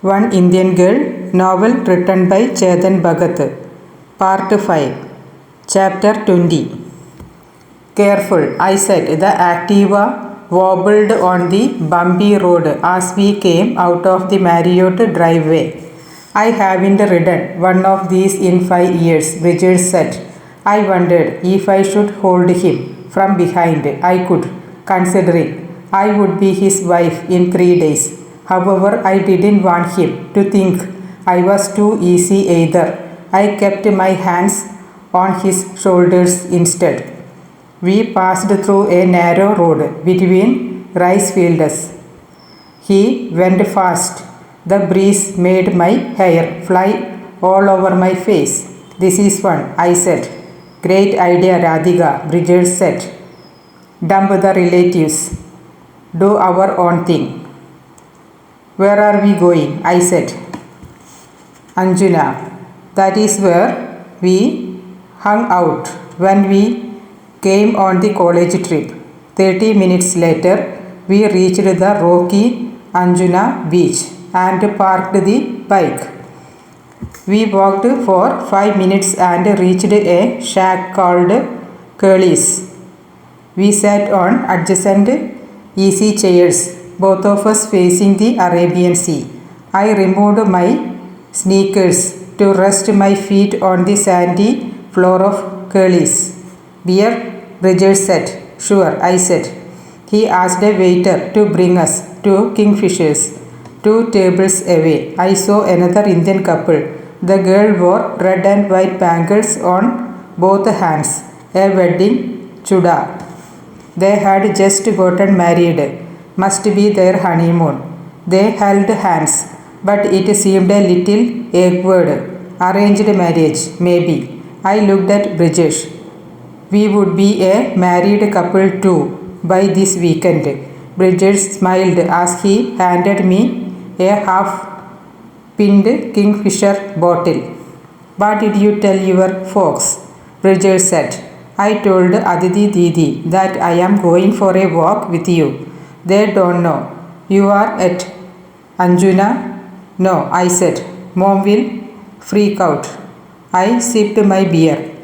One Indian Girl, novel written by Chetanbhagat. Part 5, Chapter 20. Careful, I said. The Activa wobbled on the bumpy road as we came out of the Marriott driveway. I haven't ridden one of these in 5 years, Bridget said. I wondered if I should hold him from behind. I could, considering I would be his wife in 3 days. However, I didn't want him to think I was too easy either. I kept my hands on his shoulders instead. We passed through a narrow road between rice fields. He went fast. The breeze made my hair fly all over my face. This is fun, I said. Great idea, Radhika, Bridget said. Dump the relatives. Do our own thing. Where are we going? I said. Anjuna. That is where we hung out when we came on the college trip. 30 minutes later, we reached the rocky Anjuna beach and parked the bike. We walked for 5 minutes and reached a shack called Curly's. We sat on adjacent easy chairs, both of us facing the Arabian Sea. I removed my sneakers to rest my feet on the sandy floor of Curly's. Beer? Bridget said. Sure, I said. He asked a waiter to bring us to Kingfishers, 2 tables away. I saw another Indian couple. The girl wore red and white bangles on both hands, a wedding chuda. They had just gotten married. Must be their honeymoon. They held hands, but it seemed a little awkward. Arranged marriage, maybe. I looked at Bridget. We would be a married couple too by this weekend. Bridget smiled as he handed me a half-pinned Kingfisher bottle. What did you tell your folks? Bridget said. I told Aditi Didi that I am going for a walk with you. They don't know. You are at Anjuna? No, I said. Mom will freak out. I sipped my beer.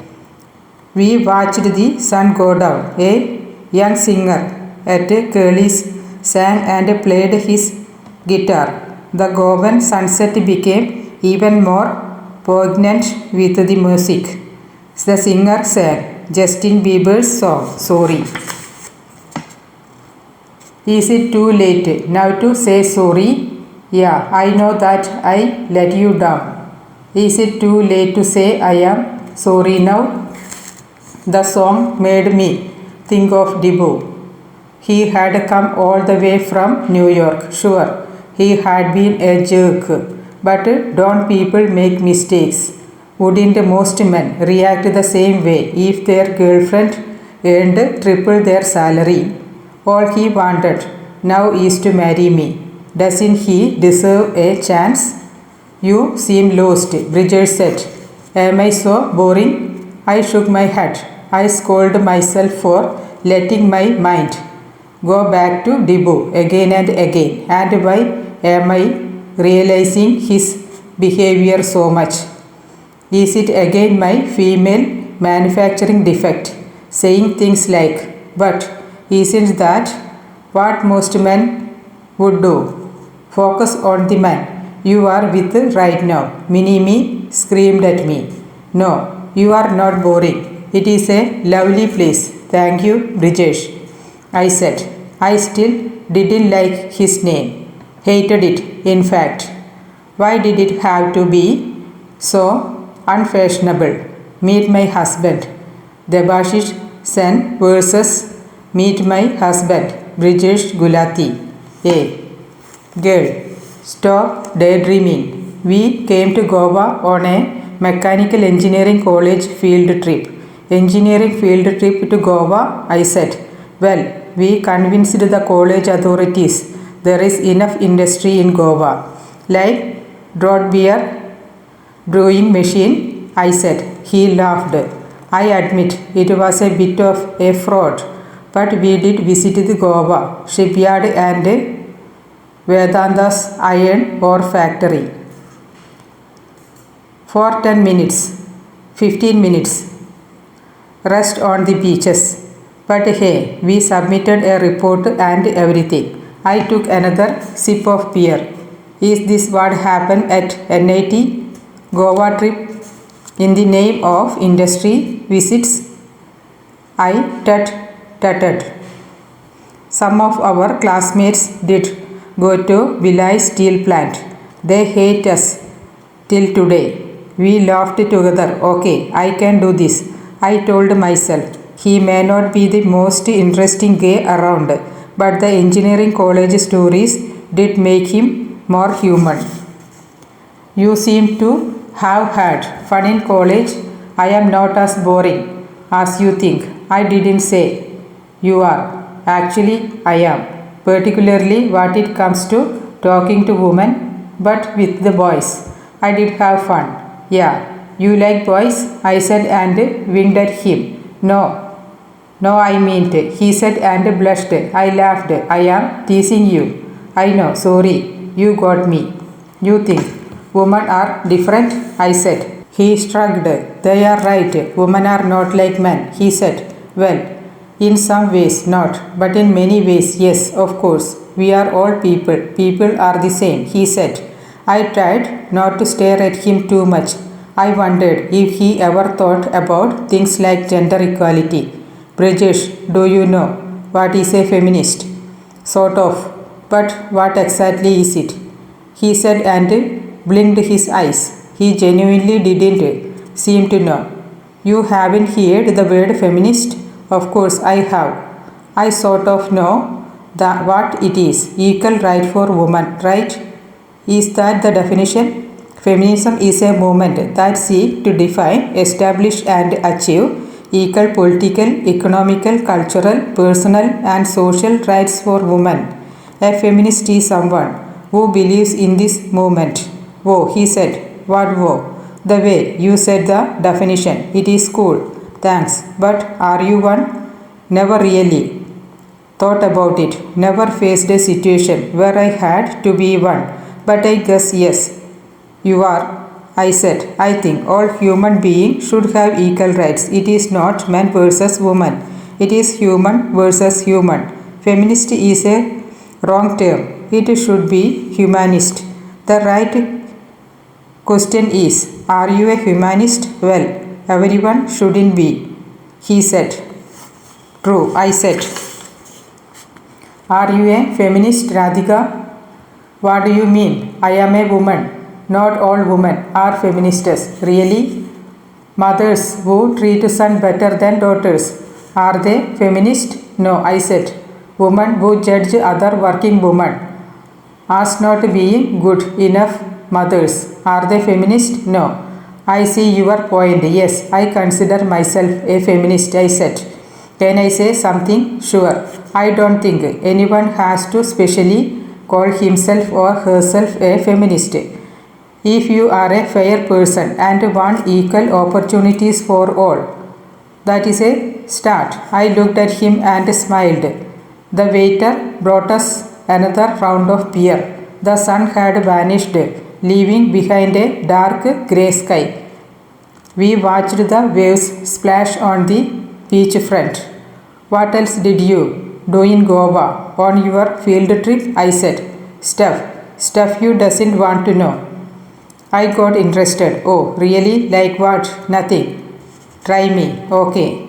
We watched the sun go down. A young singer at Curly's sang and played his guitar. The Govan sunset became even more poignant with the music. The singer sang Justin Bieber's song, Sorry. Is it too late now to say sorry? Yeah, I know that I let you down. Is it too late to say I am sorry now? The song made me think of Dibu. He had come all the way from New York. Sure, he had been a jerk. But don't people make mistakes? Wouldn't most men react the same way if their girlfriend earned triple their salary? All he wanted now is to marry me. Doesn't he deserve a chance? You seem lost, Bridget said. Am I so boring? I shook my head. I scolded myself for letting my mind go back to Dibu again and again. And why am I realizing his behavior so much? Is it again my female manufacturing defect, saying things like, but isn't that what most men would do? Focus on the man you are with right now. Minimi screamed at me. No, you are not boring. It is a lovely place. Thank you, Bridget. I said. I still didn't like his name. Hated it, in fact. Why did it have to be so unfashionable? Meet my husband. Debashish Sen versus Meet my husband, Bridget Gulati. A. Girl, stop daydreaming. We came to Goa on a mechanical engineering college field trip. Engineering field trip to Goa, I said. Well, we convinced the college authorities there is enough industry in Goa. Like draught beer brewing machine, I said. He laughed. I admit it was a bit of a fraud. But we did visit the Goa shipyard and Vedanta's iron ore factory. For 10 minutes, 15 minutes, rest on the beaches. But hey, we submitted a report and everything. I took another sip of beer. Is this what happened at NIT? Goa trip in the name of industry visits? I tutted. Some of our classmates did go to Vilai steel plant. They hate us till today. We laughed together. Okay, I can do this, I told myself. He may not be the most interesting guy around, but the engineering college stories did make him more human. You seem to have had fun in college. I am not as boring as you think. I didn't say you are. Actually, I am. Particularly when it comes to talking to women, but with the boys, I did have fun. Yeah, you like boys? I said and winked at him. No, I meant, he said and blushed. I laughed. I am teasing you. I know, sorry, you got me. You think women are different? I said. He shrugged. They are right. Women are not like men, he said. Well, in some ways not, but in many ways yes, of course. We are all people. People are the same, he said. I tried not to stare at him too much. I wondered if he ever thought about things like gender equality. Brijesh, do you know what is a feminist? Sort of, but what exactly is it? He said and blinked his eyes. He genuinely didn't seem to know. You haven't heard the word feminist? Of course I have. I sort of know what it is. Equal right for women, right? Is that the definition? Feminism is a movement that seeks to define, establish and achieve equal political, economical, cultural, personal and social rights for women. A feminist is someone who believes in this movement. Whoa, he said. What whoa? The way you said the definition. It is cool. Thanks. But are you one? Never really thought about it. Never faced a situation where I had to be one. But I guess yes, you are. I said, I think all human beings should have equal rights. It is not man versus woman. It is human versus human. Feminist is a wrong term. It should be humanist. The right question is, are you a humanist? Well, everyone shouldn't be, he said. True, I said. Are you a feminist, Radhika? What do you mean? I am a woman. Not all women are feminists. Really? Mothers who treat sons better than daughters, are they feminist? No, I said. Women who judge other working women as not being good enough mothers, are they feminist? No. I see your point. Yes, I consider myself a feminist, I said. Can I say something? Sure. I don't think anyone has to specially call himself or herself a feminist. If you are a fair person and want equal opportunities for all, that is a start. I looked at him and smiled. The waiter brought us another round of beer. The sun had vanished, leaving behind a dark grey sky. We watched the waves splash on the beachfront. What else did you do in Goa on your field trip? I said. Stuff you doesn't want to know. I got interested. Oh, really? Like what? Nothing. Try me. Okay.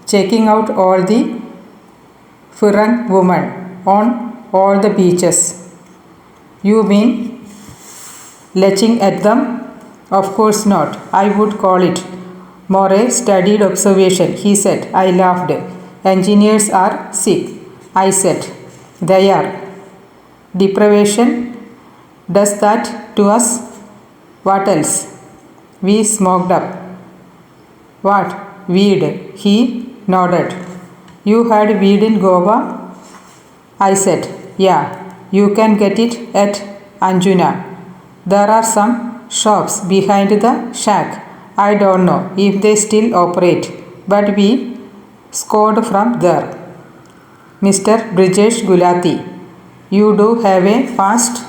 Checking out all the foreign women on all the beaches. You mean leching at them? Of course not. I would call it more a studied observation, he said. I laughed. Engineers are sick, I said. They are. Deprivation does that to us. What else? We smoked up. What? Weed. He nodded. You had weed in Goa? I said. Yeah, you can get it at Anjuna. There are some shops behind the shack. I don't know if they still operate, but we scored from there. Mr. Brijesh Gulati, You do have a past?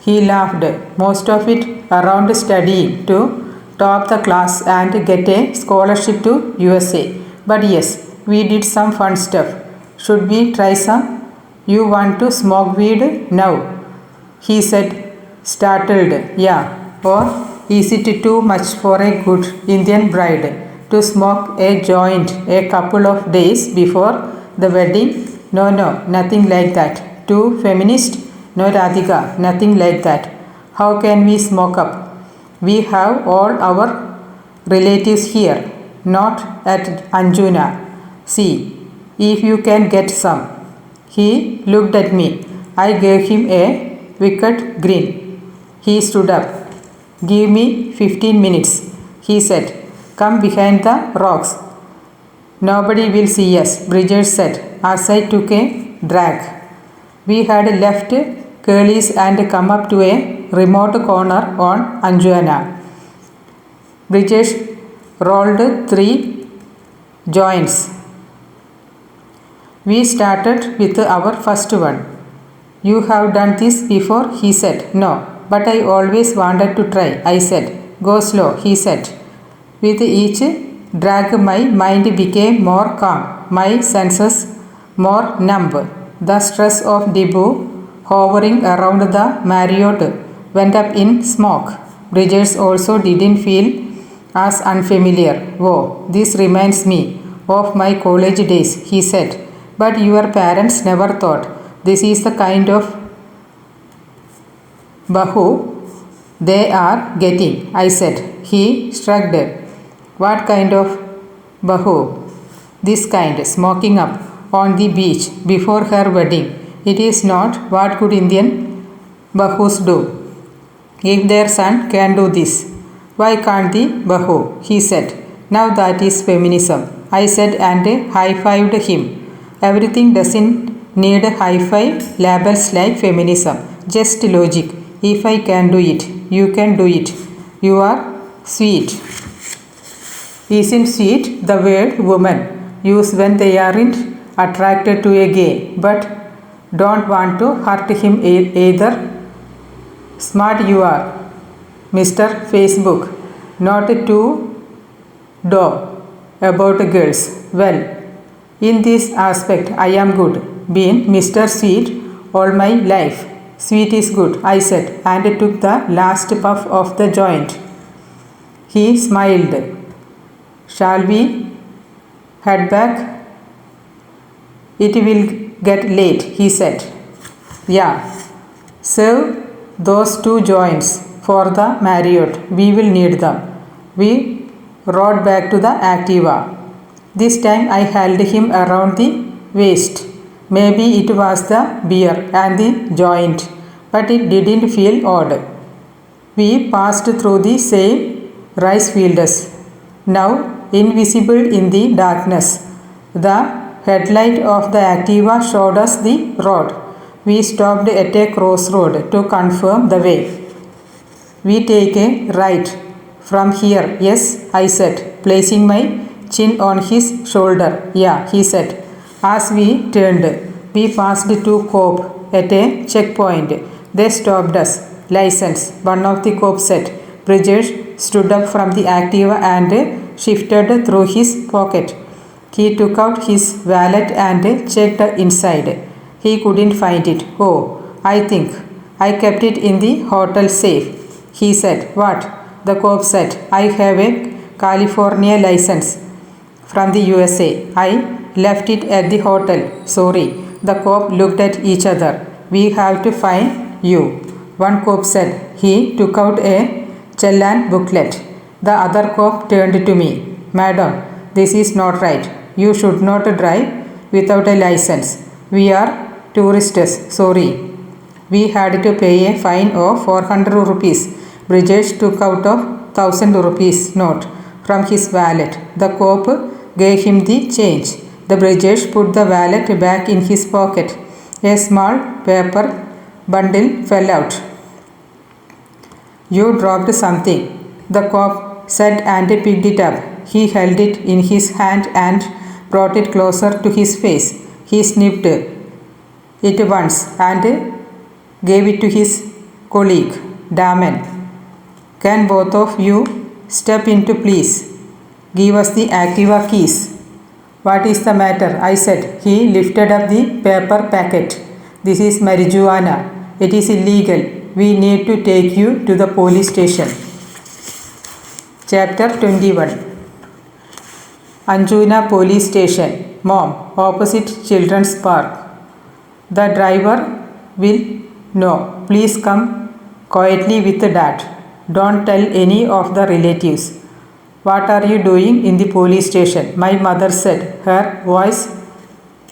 He laughed, most of it around studying to top the class and get a scholarship to USA. But yes, we did some fun stuff. Should we try some? You want to smoke weed now? He said, startled. Yeah, or is it too much for a good Indian bride to smoke a joint a couple of days before the wedding? No, nothing like that. Too feminist? No, Radhika, nothing like that. How can we smoke up? We have all our relatives here, not at Anjuna. See, if you can get some. He looked at me. I gave him a wicked grin. He stood up. Give me 15 minutes, he said. Come behind the rocks. Nobody will see us, Bridget said as I took a drag. We had left Curly's and come up to a remote corner on Anjuana. Bridget rolled 3 joints. We started with our first one. You have done this before, he said. No, but I always wanted to try, I said. Go slow, he said. With each drag, my mind became more calm, my senses more numb. The stress of debut hovering around the Marriott went up in smoke. Bridges also didn't feel as unfamiliar. Oh, this reminds me of my college days, he said. But your parents never thought this is the kind of bahu they are getting, I said. He shrugged. What kind of bahu? This kind, smoking up on the beach before her wedding. It is not what good Indian bahus do. If their son can do this, why can't the bahu? He said. Now that is feminism, I said and high-fived him. Everything doesn't need high-five labels like feminism, just logic. If I can do it, you can do it. You are sweet. Isn't sweet the word women use when they aren't attracted to a gay but don't want to hurt him either? Smart you are, Mr. Facebook. Not too dough about girls. Well, in this aspect, I am good. Been Mr. Sweet all my life. Sweet is good, I said, and took the last puff of the joint. He smiled. Shall we head back? It will get late, he said. Yeah. Serve those 2 joints for the Marriott. We will need them. We rode back to the Activa. This time I held him around the waist. Maybe it was the beer and the joint, but it didn't feel odd. We passed through the same rice fields, now invisible in the darkness. The headlight of the Activa showed us the road. We stopped at a crossroad to confirm the way. We take a right from here, yes, I said, placing my chin on his shoulder. Yeah, he said. As we turned, we passed 2 cops at a checkpoint. They stopped us. License, one of the cops said. Bridget stood up from the Activa and shifted through his pocket. He took out his wallet and checked inside. He couldn't find it. Oh, I think I kept it in the hotel safe. He said. What? The cop said. I have a California license from the USA. I left it at the hotel. Sorry. The cop looked at each other. We have to find you, one cop said. He took out a challan booklet. The other cop turned to me. Madam, this is not right. You should not drive without a license. We are tourists. Sorry. We had to pay a fine of 400 rupees. Bridges took out a 1000 rupees note from his wallet. The cop gave him the change. The Bridges put the wallet back in his pocket. A small paper bundle fell out. You dropped something, the cop said and picked it up. He held it in his hand and brought it closer to his face. He sniffed. it once and gave it to his colleague. Damon, can both of you step into please? Give us the Activa keys. What is the matter? I said. He lifted up the paper packet. This is marijuana. It is illegal. We need to take you to the police station. Chapter 21. Anjuna Police Station. Mom, opposite Children's Park. The driver will know. Please come quietly with Dad. Don't tell any of the relatives. What are you doing in the police station? My mother said, her voice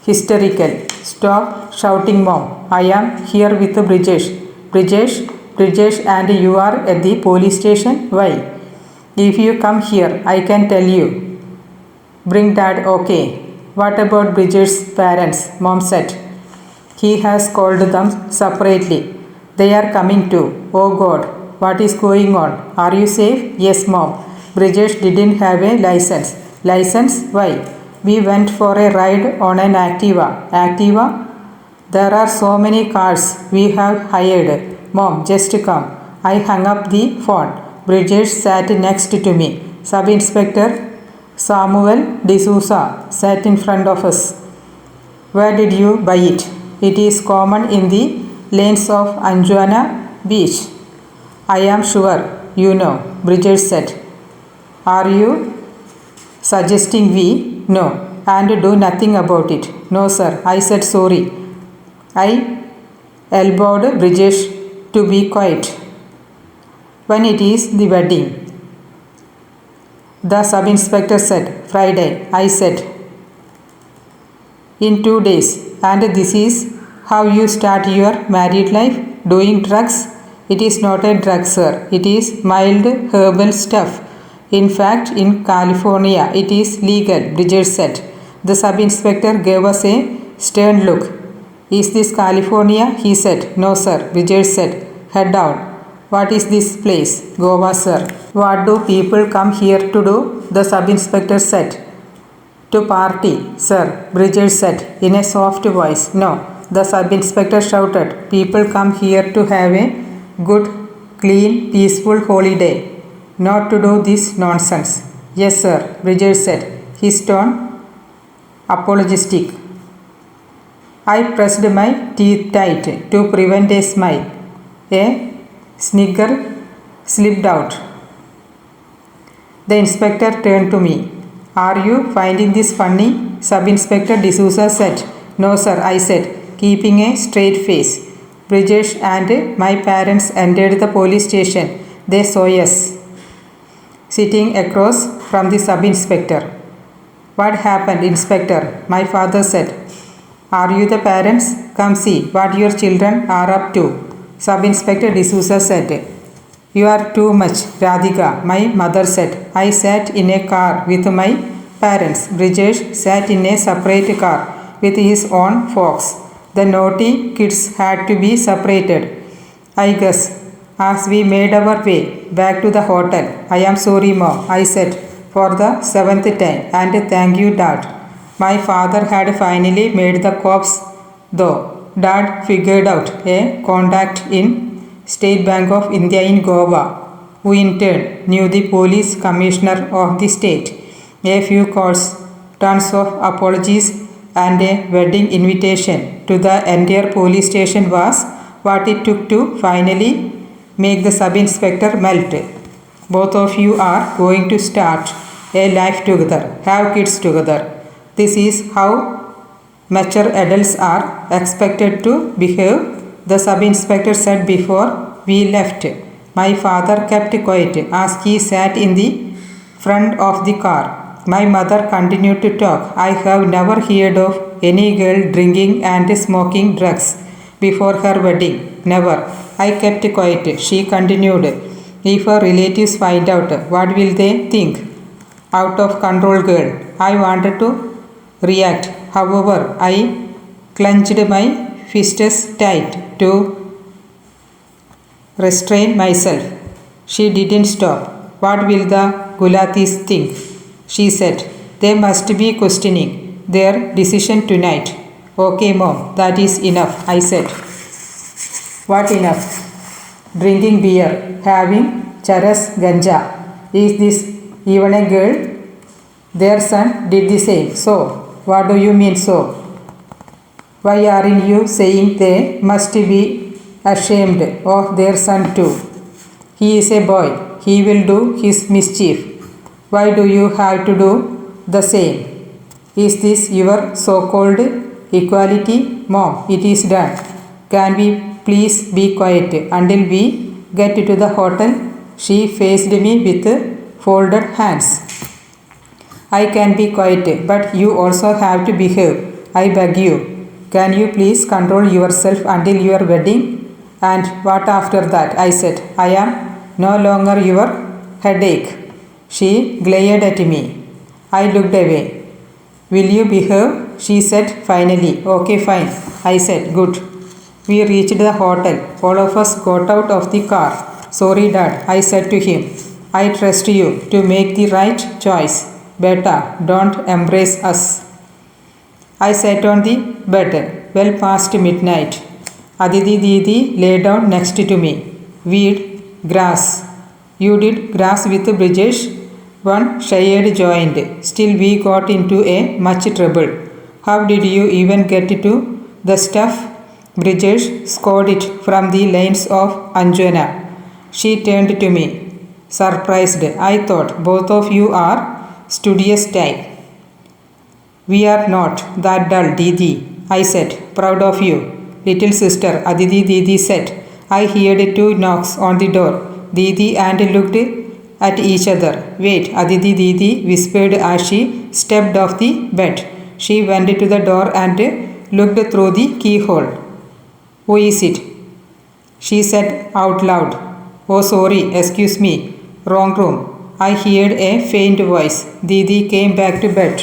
hysterical. Stop shouting, Mom. I am here with Brijesh. Brijesh, and you are at the police station? Why? If you come here, I can tell you. Bring Dad, okay. What about Brijesh's parents? Mom said. He has called them separately. They are coming too. Oh God, what is going on? Are you safe? Yes, Mom. Brijesh didn't have a license. License? Why? We went for a ride on an Activa. Activa? There are so many cars we have hired. Mom, just come. I hung up the phone. Brijesh sat next to me. Sub-Inspector Samuel D'Souza sat in front of us. Where did you buy it? It is common in the lanes of Anjuna Beach. I am sure you know, Brijesh said. Are you suggesting we? No, and do nothing about it? No, sir. I said sorry. I elbowed Brijesh to be quiet. When it is the wedding? The sub-inspector said. Friday. I said. In 2 days. And this is how you start your married life? Doing drugs? It is not a drug, sir. It is mild herbal stuff. In fact, in California, it is legal, Brijesh said. The sub-inspector gave us a stern look. Is this California? He said. No, sir, Brijesh said. Head down. What is this place? Goa, sir. What do people come here to do? The sub-inspector said. To party, sir, Brijesh said in a soft voice. No, the sub-inspector shouted. People come here to have a good, clean, peaceful holiday. Not to do this nonsense. Yes, sir, Brijesh said, his tone apologetic. I pressed my teeth tight to prevent a smile. A snigger slipped out. The inspector turned to me. Are you finding this funny? Sub-Inspector D'Souza said. No, sir, I said, keeping a straight face. Brijesh and my parents entered the police station. They saw us sitting across from the sub-inspector. What happened, Inspector? My father said. Are you the parents? Come see what your children are up to. Sub-Inspector D'Souza said. You are too much, Radhika, my mother said. I sat in a car with my parents. Brijesh sat in a separate car with his own folks. The naughty kids had to be separated. I guess. As we made our way back to the hotel. I am sorry, Mom, I said for the 7th time, and thank you, Dad. My father had finally made the cops, though. Dad figured out a contact in State Bank of India in Goa, who in turn knew the police commissioner of the state. A few calls, tons of apologies, and a wedding invitation to the entire police station was what it took to finally make the sub-inspector melt. Both of you are going to start a life together, have kids together. This is how mature adults are expected to behave, the sub-inspector said before we left. My father kept quiet as he sat in the front of the car. My mother continued to talk. I have never heard of any girl drinking and smoking drugs before her wedding. Never. I kept quiet. She continued. If her relatives find out, what will they think? Out of control girl. I wanted to react. However, I clenched my fists tight to restrain myself. She didn't stop. What will the Gulatis think? She said. They must be questioning their decision tonight. Okay, Mom, that is enough, I said. What enough? Drinking beer, having charas ganja. Is this even a girl? Their son did the same. So, what do you mean so? Why aren't you saying they must be ashamed of their son too? He is a boy. He will do his mischief. Why do you have to do the same? Is this your so-called equality? Mom, it is done. Can we please be quiet until we get to the hotel? She faced me with folded hands. I can be quiet, but you also have to behave. I beg you. Can you please control yourself until your wedding? And what after that? I said. I am no longer your headache. She glared at me. I looked away. Will you behave? She said finally. Okay, fine. I said. Good. We reached the hotel. All of us got out of the car. Sorry, Dad, I said to him. I trust you to make the right choice. Beta, don't embrace us. I sat on the bed well past midnight. Aditi Didi lay down next to me. Weed, grass. You did grass with Brijesh? One shared joint. Still we got into a much trouble. How did you even get to the stuff? Brijesh scored it from the lanes of Anjana. She turned to me, surprised. I thought both of you are studious type. We are not that dull, Didi, I said, proud of you. Little sister, Aditi Didi said. I heard two knocks on the door. Didi and looked at each other. Wait, Aditi Didi whispered as she stepped off the bed. She went to the door and looked through the keyhole. Who is it? She said out loud. Oh, sorry, excuse me. Wrong room. I heard a faint voice. Didi came back to bed.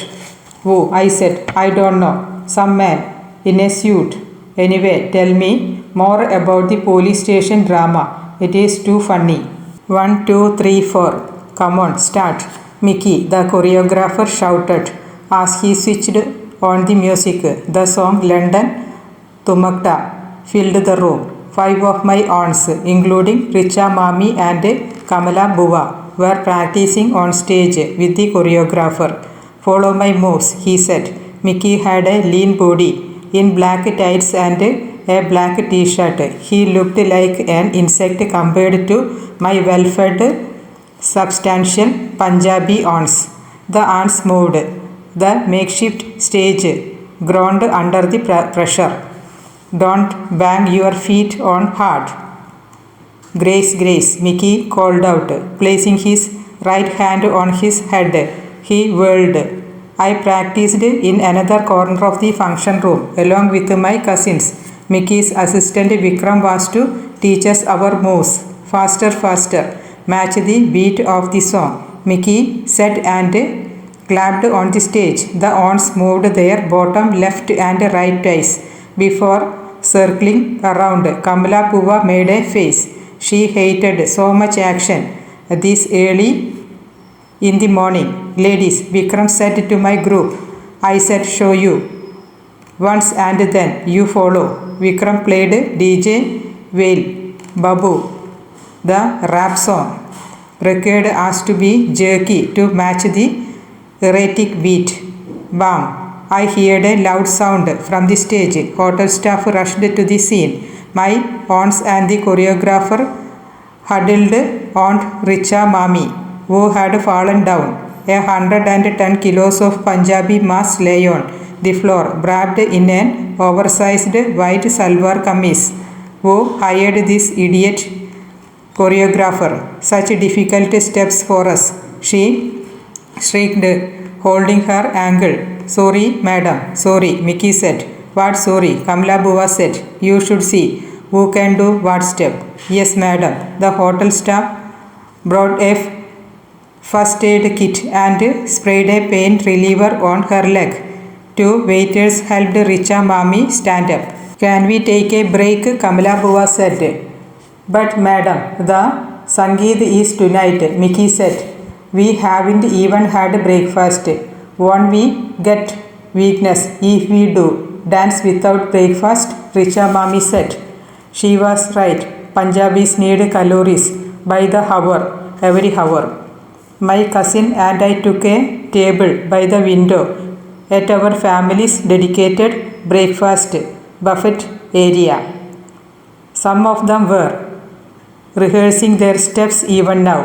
Who? I said. I don't know. Some man in a suit. Anyway, tell me more about the police station drama. It is too funny. 1, 2, 3, 4. Come on, start. Mickey, the choreographer, shouted as he switched on the music. The song London Tumakta filled the room. 5 of my aunts, including Richa Mami and Kamala Buva, were practicing on stage with the choreographer. Follow my moves, he said. Mickey had a lean body in black tights and a black t-shirt. He looked like an insect compared to my well-fed, substantial Punjabi aunts. The aunts moved. The makeshift stage groaned under the pressure. Don't bang your feet on hard. Grace, Grace, Mickey called out, placing his right hand on his head. He whirled. I practiced in another corner of the function room along with my cousins. Mickey's assistant Vikram was to teach us our moves. Faster, faster. Match the beat of the song. Mickey said and clapped on the stage. The aunts moved their bottom left and right twice before circling around. Kamala Puva made a face. She hated so much action this early in the morning. Ladies, Vikram said to my group. I said, show you. Once and then you follow. Vikram played DJ Whale, Babu, the rap song. Required us to be jerky to match the erratic beat. Bam! I heard a loud sound from the stage. Hotel staff rushed to the scene. My aunts and the choreographer huddled on Richa Mami, who had fallen down. 110 kilos of Punjabi mass lay on the floor, wrapped in an oversized white salwar kameez. Who hired this idiot choreographer? Such difficult steps for us, she shrieked, holding her ankle. Sorry, madam, sorry, Mickey said. What sorry? Kamala Buva said. You should see who can do what step. Yes, madam. The hotel staff brought a first aid kit and sprayed a pain reliever on her leg. 2 waiters helped Richa Mami stand up. Can we take a break? Kamala Buva said. But madam, the Sangeet is tonight, Mickey said. We haven't even had breakfast. Won't we get weakness if we do? dance without breakfast? Richa Mami said. She was right. Punjabis need calories by the hour, every hour. My cousin and I took a table by the window at our family's dedicated breakfast buffet area. Some of them were rehearsing their steps even now.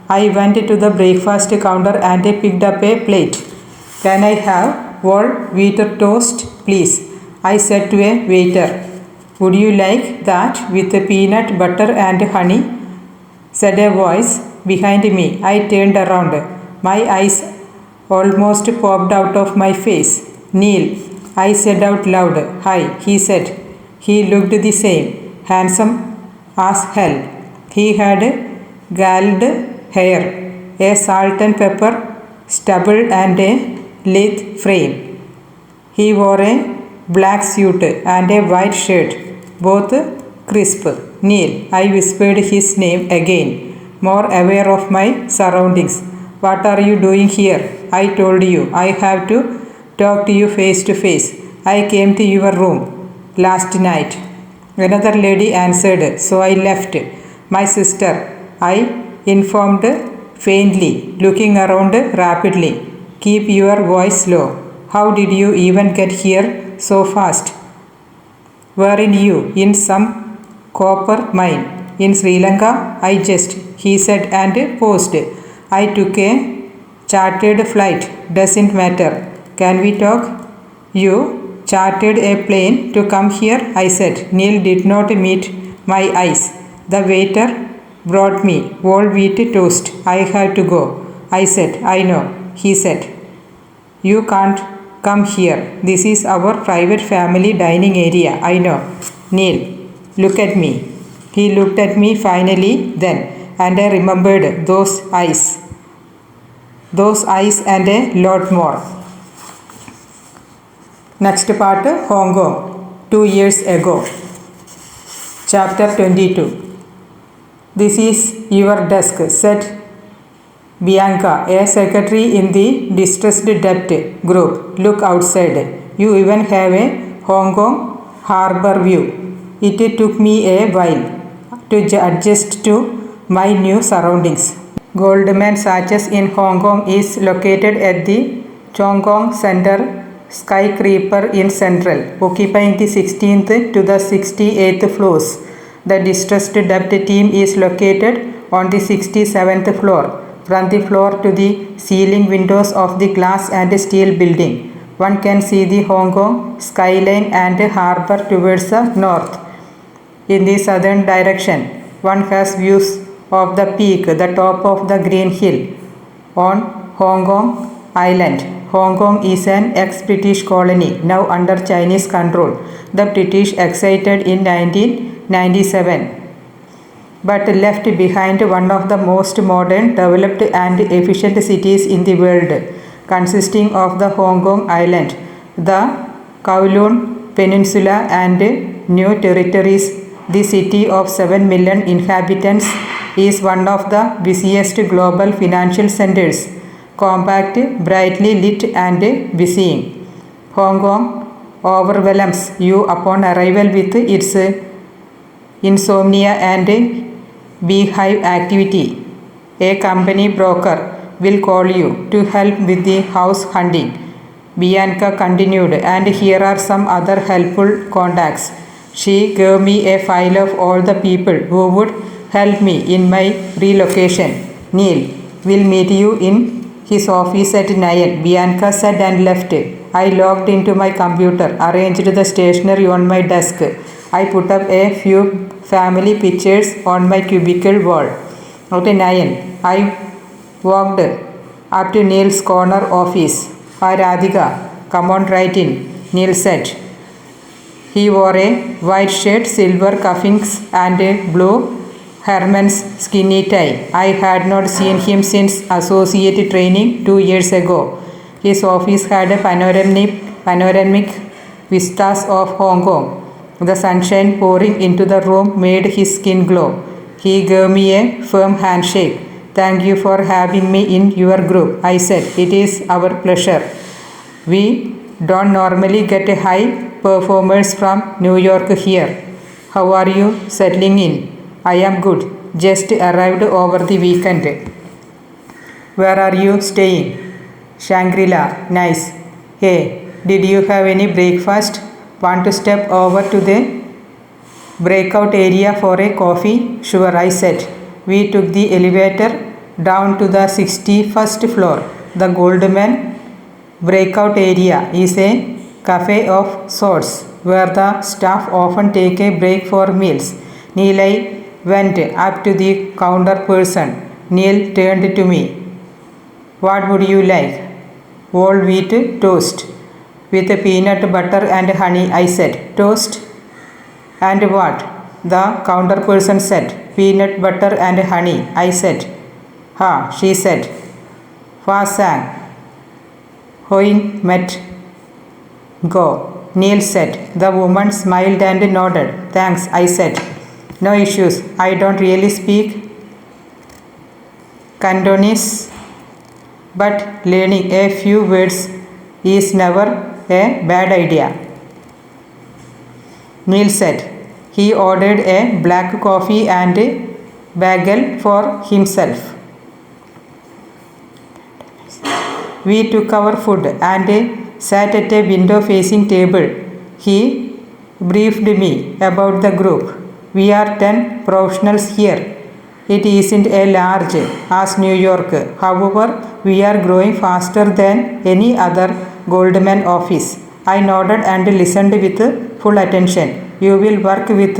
I went to the breakfast counter and picked up a plate. Can I have whole wheat toast, please? I said to a waiter. Would you like that with peanut butter and honey? Said a voice behind me. I turned around. My eyes almost popped out of my face. Neil, I said out loud. Hi, he said. He looked the same, handsome as hell. He had galled hair, a salt and pepper stubble and a lithe frame. He wore a black suit and a white shirt, both crisp. Neil, I whispered his name again, more aware of my surroundings. What are you doing here? I told you, I have to talk to you face to face. I came to your room last night. Another lady answered, so I left. My sister, I informed faintly, looking around rapidly. Keep your voice low. How did you even get here so fast? Weren't you in some copper mine in Sri Lanka? I just, he said and paused. I took a chartered flight. Doesn't matter. Can we talk? You chartered a plane to come here? I said. Neil did not meet my eyes. The waiter brought me whole wheat toast. I have to go. I said. I know. He said. You can't come here. This is our private family dining area. I know. Neil, look at me. He looked at me finally then, and I remembered those eyes. Those eyes and a lot more. Next part, Hong Kong, 2 years ago. Chapter 22. This is your desk, said Bianca, a secretary in the distressed debt group. Look outside. You even have a Hong Kong harbor view. It took me a while to adjust to my new surroundings. Goldman Sachs in Hong Kong is located at the Chong Kong Center skyscraper in Central, occupying the 16th to the 68th floors. The distressed debt team is located on the 67th floor. From the floor to the ceiling windows of the glass and steel building, one can see the Hong Kong skyline and harbor towards the north. In the southern direction, one has views of the peak, the top of the Green Hill on Hong Kong Island. Hong Kong is an ex-British colony, now under Chinese control. The British exited in 1997, but left behind one of the most modern, developed and efficient cities in the world, consisting of the Hong Kong Island, the Kowloon Peninsula and New Territories. The city of 7 million inhabitants is one of the busiest global financial centers, compact, brightly lit and busy. Hong Kong overwhelms you upon arrival with its insomnia and beehive activity. A company broker will call you to help with the house hunting, Bianca continued, and here are some other helpful contacts. She gave me a file of all the people who would help me in my relocation. Neil will meet you in his office at 9, Bianca said and left. I logged into my computer, arranged the stationery on my desk. I put up a few family pictures on my cubicle wall. At 9, I walked up to Neil's corner office. Hi Radhika, come on right in, Neil said. He wore a white shirt, silver cufflinks and a blue Herman's skinny tie. I had not seen him since associate training 2 years ago. His office had a panoramic vistas of Hong Kong. The sunshine pouring into the room made his skin glow. He gave me a firm handshake. Thank you for having me in your group, I said. It is our pleasure. We don't normally get high performers from New York here. How are you settling in? I am good. Just arrived over the weekend. Where are you staying? Shangri-La. Nice. Hey, did you have any breakfast? Want to step over to the breakout area for a coffee? Sure, I said. We took the elevator down to the 61st floor. The Goldman breakout area is a cafe of sorts where the staff often take a break for meals. Neil went up to the counter person. Neil turned to me. What would you like? Whole wheat toast with peanut butter and honey, I said. Toast? And what? The counter person said. Peanut butter and honey, I said. Ha, she said. Fasang. Hoing met. Go, Neil said. The woman smiled and nodded. Thanks, I said. No issues. I don't really speak Cantonese, but learning a few words is never a bad idea. Neil said. He ordered a black coffee and bagel for himself. We took our food and sat at a window-facing table. He briefed me about the group. We are 10 professionals here. It isn't as large as New York. However, we are growing faster than any other Goldman office. I nodded and listened with full attention. You will work with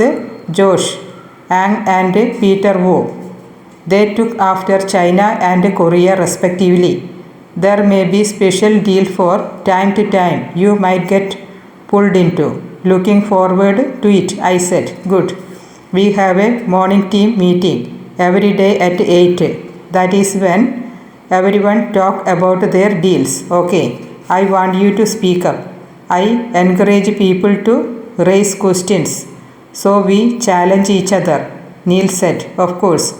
Josh, Ang and Peter Wu. They took after China and Korea respectively. There may be special deal for time to time you might get pulled into. Looking forward to it, I said. Good. We have a morning team meeting every day at 8. That is when everyone talk about their deals. Okay, I want you to speak up. I encourage people to raise questions. So we challenge each other. Neil said, of course.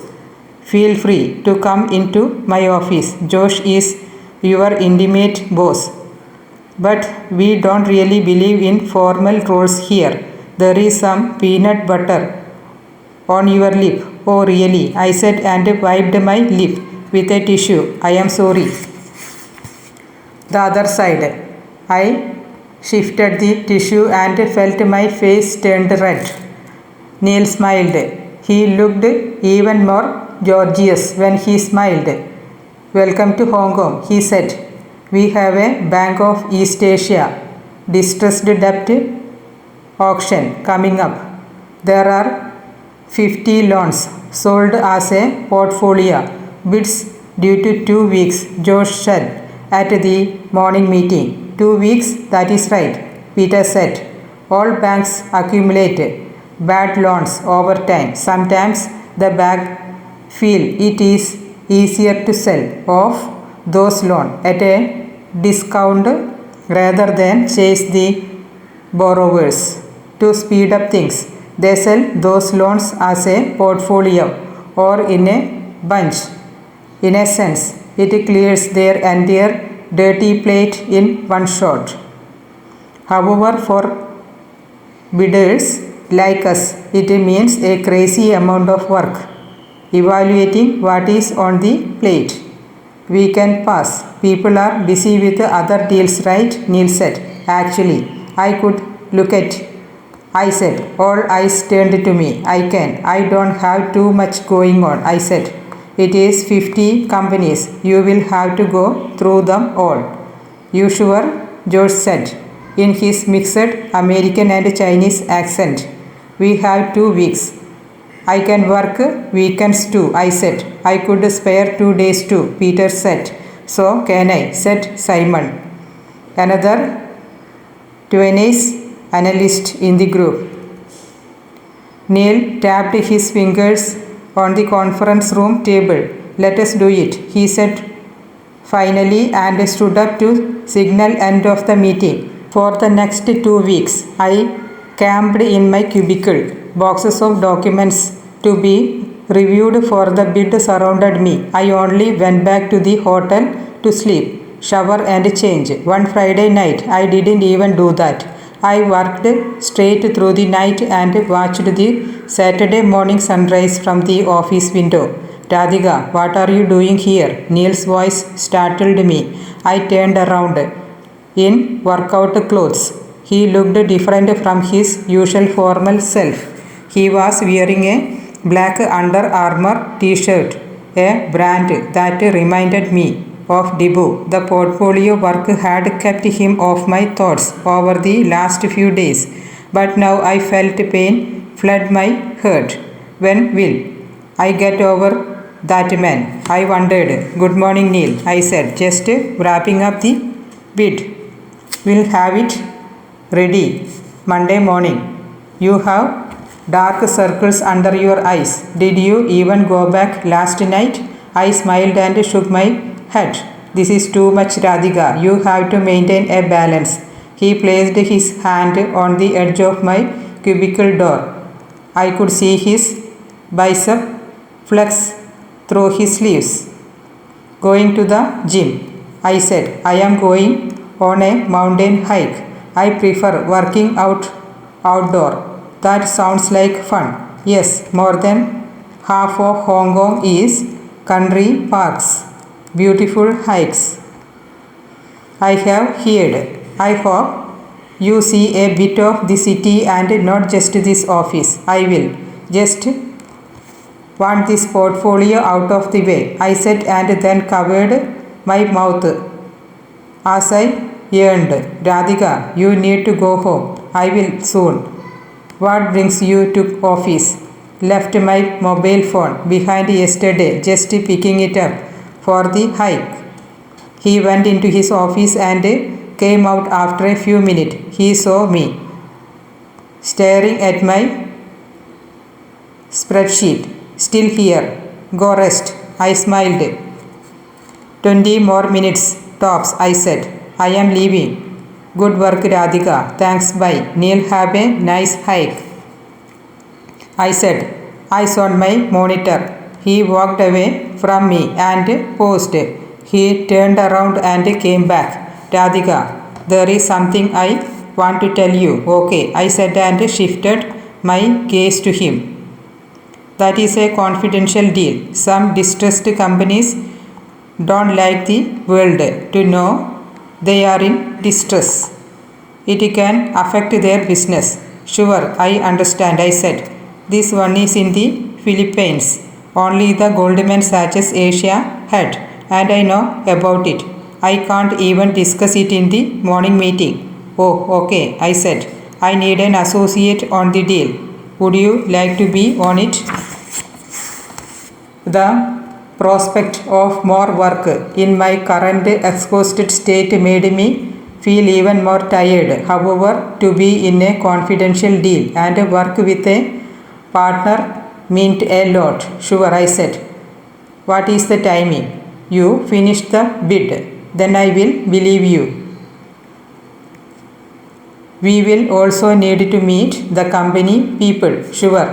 Feel free to come into my office. Josh is your intimate boss. But we don't really believe in formal roles here. There is some peanut butter on your lip. Oh really? I said and wiped my lip with a tissue. I am sorry. The other side. I shifted the tissue and felt my face turned red. Neil smiled. He looked even more gorgeous when he smiled. Welcome to Hong Kong, he said. We have a Bank of East Asia distressed debt auction coming up. There are 50 loans sold as a portfolio. Bids due to 2 weeks, Josh said at the morning meeting. 2 weeks, that is right, Peter said. All banks accumulate bad loans over time. Sometimes the bank feel it is easier to sell off those loans at a discount rather than chase the borrowers. To speed up things, they sell those loans as a portfolio or in a bunch. In a sense, it clears their entire dirty plate in one shot. However, for bidders like us, it means a crazy amount of work evaluating what is on the plate. We can pass. People are busy with other deals, right? Neil said. Actually, I could look at. I said. All eyes turned to me. I can. I don't have too much going on, I said. It is 50 companies. You will have to go through them all. You sure? George said in his mixed American and Chinese accent. We have 2 weeks. I can work weekends too, I said. I could spare 2 days too, Peter said. So can I, said Simon, another 20 analyst in the group. Neil tapped his fingers on the conference room table. Let us do it, he said finally and stood up to signal end of the meeting. For the next 2 weeks, I camped in my cubicle. Boxes of documents to be reviewed for the bid surrounded me. I only went back to the hotel to sleep, shower and change. One Friday night, I didn't even do that. I worked straight through the night and watched the Saturday morning sunrise from the office window. Radhika, what are you doing here? Neil's voice startled me. I turned around. In workout clothes. He looked different from his usual formal self. He was wearing a black Under Armour t-shirt, a brand that reminded me of Dibu. The portfolio work had kept him off my thoughts over the last few days, but now I felt pain flood my heart. When will I get over that man? I wondered. Good morning, Neil, I said, just wrapping up the bid. We'll have it ready Monday morning. You have dark circles under your eyes. Did you even go back last night? I smiled and shook my head. This is too much, Radhika. You have to maintain a balance. He placed his hand on the edge of my cubicle door. I could see his bicep flex through his sleeves. Going to the gym, I said. I am going on a mountain hike. I prefer working out outdoor. That sounds like fun. Yes, more than half of Hong Kong is country parks, beautiful hikes. I have heard. I hope you see a bit of the city and not just this office. I will. Just want this portfolio out of the way, I said, and then covered my mouth as I yearned. Radhika, you need to go home. I will soon. What brings you to office? Left my mobile phone behind yesterday, just picking it up for the hike. He went into his office and came out after a few minutes. He saw me staring at my spreadsheet. Still here. Go rest. I smiled. 20 more minutes tops, I said. I am leaving. Good work, Radhika. Thanks, bye. Neil, have a nice hike, I said. Eyes on my monitor. He walked away from me and paused. He turned around and came back. Radhika, there is something I want to tell you. Okay, I said and shifted my gaze to him. That is a confidential deal. Some distressed companies don't like the world to know they are in distress. It can affect their business. Sure, I understand, I said. This one is in the Philippines. Only the Goldman Sachs Asia head, and I know about it. I can't even discuss it in the morning meeting. Oh, okay, I said. I need an associate on the deal. Would you like to be on it? The prospect of more work in my current exhausted state made me feel even more tired. However, to be in a confidential deal and work with a partner meant a lot. Sure, I said. What is the timing? You finish the bid. Then I will believe you. We will also need to meet the company people. Sure.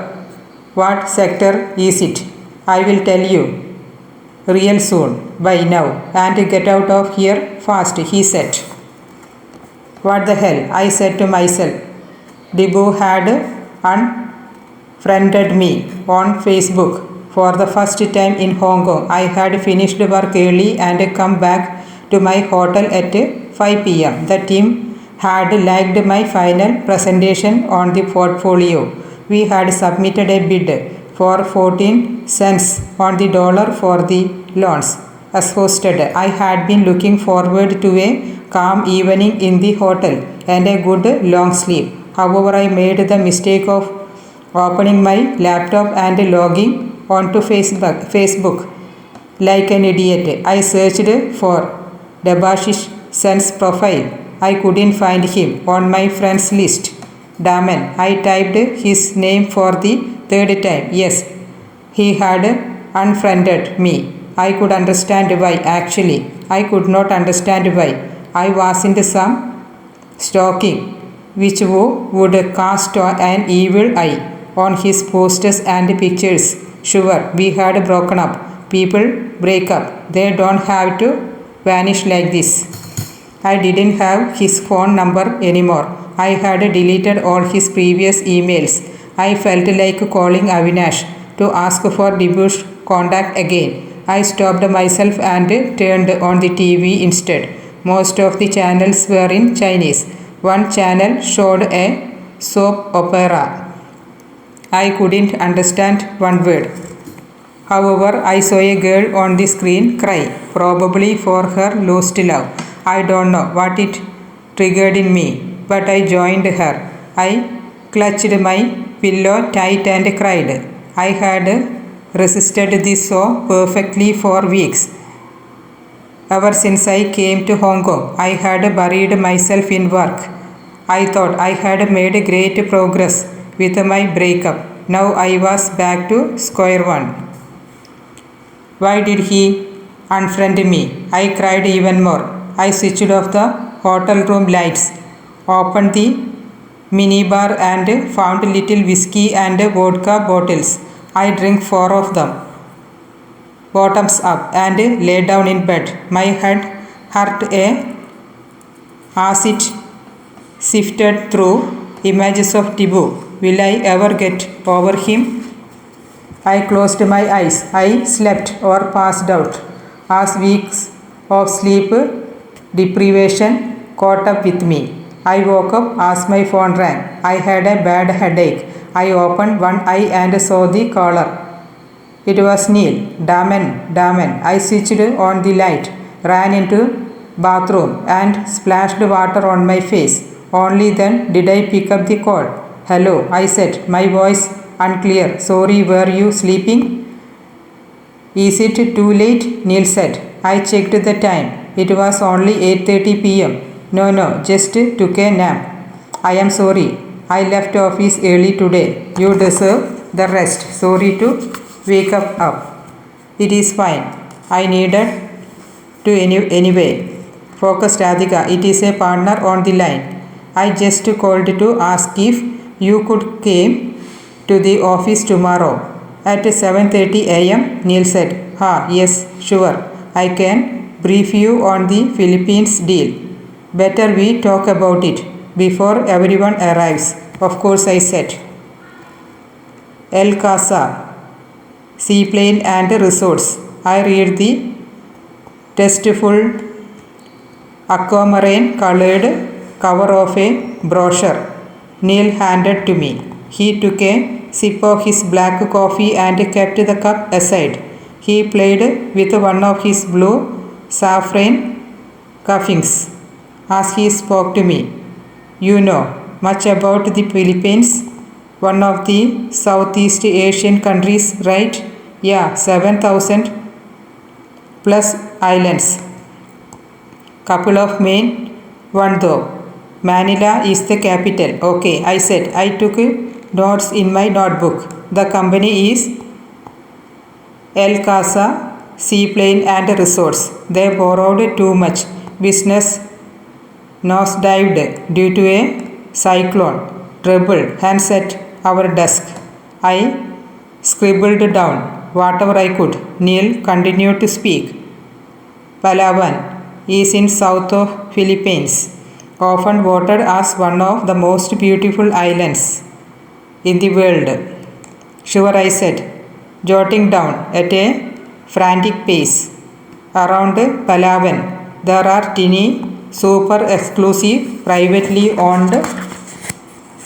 What sector is it? I will tell you real soon. Bye now. And get out of here fast, he said. What the hell? I said to myself. Dibu had unfriended me on Facebook for the first time in Hong Kong. I had finished work early and come back to my hotel at 5 p.m. The team had liked my final presentation on the portfolio. We had submitted a bid for 14 cents on the dollar for the loans. As hosted, I had been looking forward to a calm evening in the hotel and a good long sleep. However, I made the mistake of opening my laptop and logging onto Facebook like an idiot. I searched for Debashish Sen's profile. I couldn't find him on my friends list. Damn it, I typed his name for the third time. Yes, he had unfriended me. I could understand why, actually. I could not understand why. I wasn't some stalking which would cast an evil eye on his posters and pictures. Sure, we had broken up. People break up. They don't have to vanish like this. I didn't have his phone number anymore. I had deleted all his previous emails. I felt like calling Avinash to ask for debut contact again. I stopped myself and turned on the TV instead. Most of the channels were in Chinese. One channel showed a soap opera. I couldn't understand one word. However, I saw a girl on the screen cry, probably for her lost love. I don't know what it triggered in me, but I joined her. I clutched my pillow tight and cried. I had resisted this so perfectly for weeks. Ever since I came to Hong Kong, I had buried myself in work. I thought I had made great progress with my breakup. Now I was back to square one. Why did he unfriend me? I cried even more. I switched off the hotel room lights, opened the minibar and found little whiskey and vodka bottles. I drank 4 of them, bottoms up, and lay down in bed. My head hurt as it sifted through images of Tibu. Will I ever get over him? I closed my eyes. I slept or passed out as weeks of sleep deprivation caught up with me. I woke up as my phone rang. I had a bad headache. I opened one eye and saw the caller. It was Neil. Daman. I switched on the light, ran into bathroom and splashed water on my face. Only then did I pick up the call. Hello, I said, my voice unclear. Sorry, were you sleeping? Is it too late? Neil said. I checked the time. It was only 8:30 p.m. No, just took a nap. I am sorry. I left office early today. You deserve the rest. Sorry to wake up. It is fine. I needed to anyway. Focused Radhika. It is a partner on the line. I just called to ask if you could came to the office tomorrow at 7:30 a.m. Neil said. Yes, sure. I can brief you on the Philippines deal. Better we talk about it before everyone arrives. Of course, I said. El Casa, Seaplane and Resorts. I read the tasteful aquamarine colored cover of a brochure Neil handed to me. He took a sip of his black coffee and kept the cup aside. He played with one of his blue saffron cufflinks as he spoke to me. You know much about the Philippines? One of the Southeast Asian countries, right? Yeah, 7,000 plus islands. Couple of main one though. Manila is the capital. Okay, I said. I took notes in my notebook. The company is El Casa, Seaplane and Resorts. They borrowed too much. Business nosedived due to a cyclone. Trouble. Hands at our desk. I scribbled down whatever I could. Neil continued to speak. Palawan is in south of Philippines, often voted as one of the most beautiful islands in the world. Sure, I said, jotting down at a frantic pace. Around Palawan, there are tiny, super exclusive, privately owned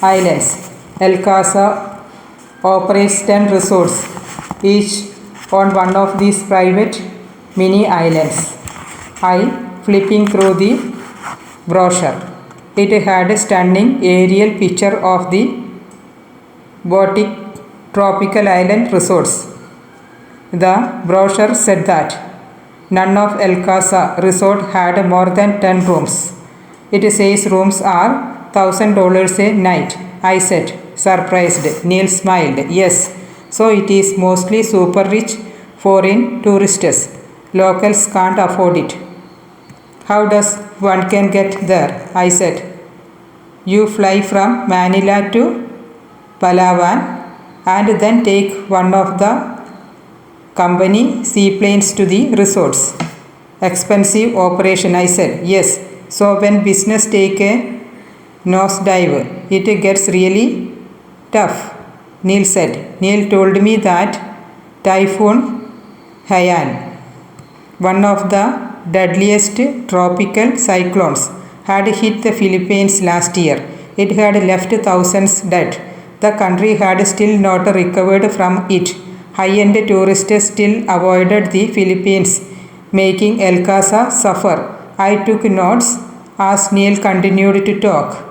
islands. El Casa operates 10 resorts, each on one of these private mini islands. I flipping through the brochure. It had a stunning aerial picture of the Baltic tropical island resorts. The brochure said that none of El Casa resort had more than 10 rooms. It says rooms are $1,000 a night. I said, surprised. Neil smiled. Yes, so it is mostly super rich foreign tourists. Locals can't afford it. How does one can get there? I said. You fly from Manila to Palawan and then take one of the company seaplanes to the resorts. Expensive operation, I said. Yes, so when business take a nosedive. It gets really tough, Neil said. Neil told me that Typhoon Haiyan, one of the deadliest tropical cyclones, had hit the Philippines last year. It had left thousands dead. The country had still not recovered from it. High-end tourists still avoided the Philippines, making El Casa suffer. I took notes as Neil continued to talk.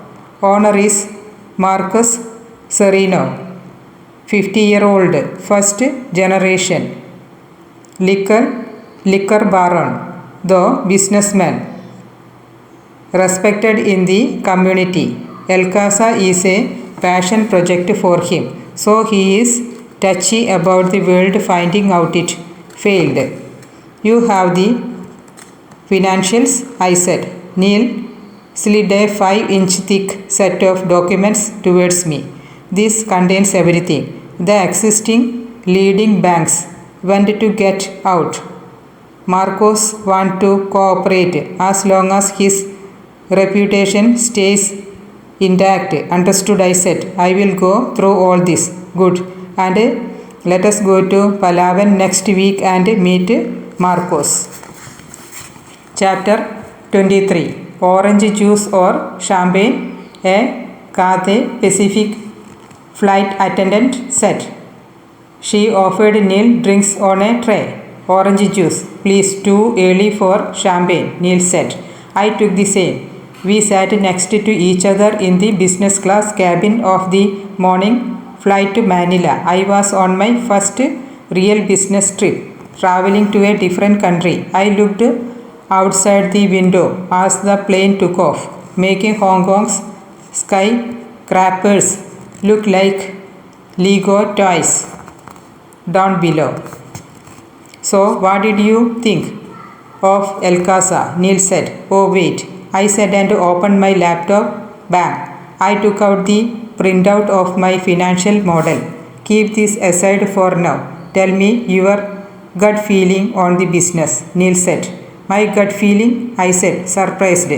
Owner is Marcus Sereno, 50-year-old, first generation liquor baron, though businessman, respected in the community. El Casa is a passion project for him, so he is touchy about the world finding out it failed. You have the financials, I said. Neil slid a 5-inch thick set of documents towards me. This contains everything. The existing leading banks went to get out. Marcos wants to cooperate as long as his reputation stays intact. Understood, I said. I will go through all this. Good. And let us go to Palawan next week and meet Marcos. Chapter 23. Orange juice or champagne? A Cathay Pacific flight attendant said. She offered Neil drinks on a tray. Orange juice, please, too early for champagne, Neil said. I took the same. We sat next to each other in the business class cabin of the morning flight to Manila. I was on my first real business trip, traveling to a different country. I looked outside the window as the plane took off, making Hong Kong's skyscrapers look like Lego toys down below. So, what did you think of El Casa? Neil said. Oh, wait, I said and opened my laptop. Bang! I took out the printout of my financial model. Keep this aside for now. Tell me your gut feeling on the business, Neil said. My gut feeling? I said, surprised.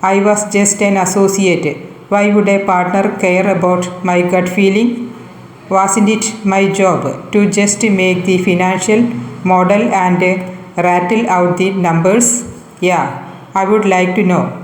I was just an associate. Why would a partner care about my gut feeling? Wasn't it my job to just make the financial model and rattle out the numbers? Yeah, I would like to know.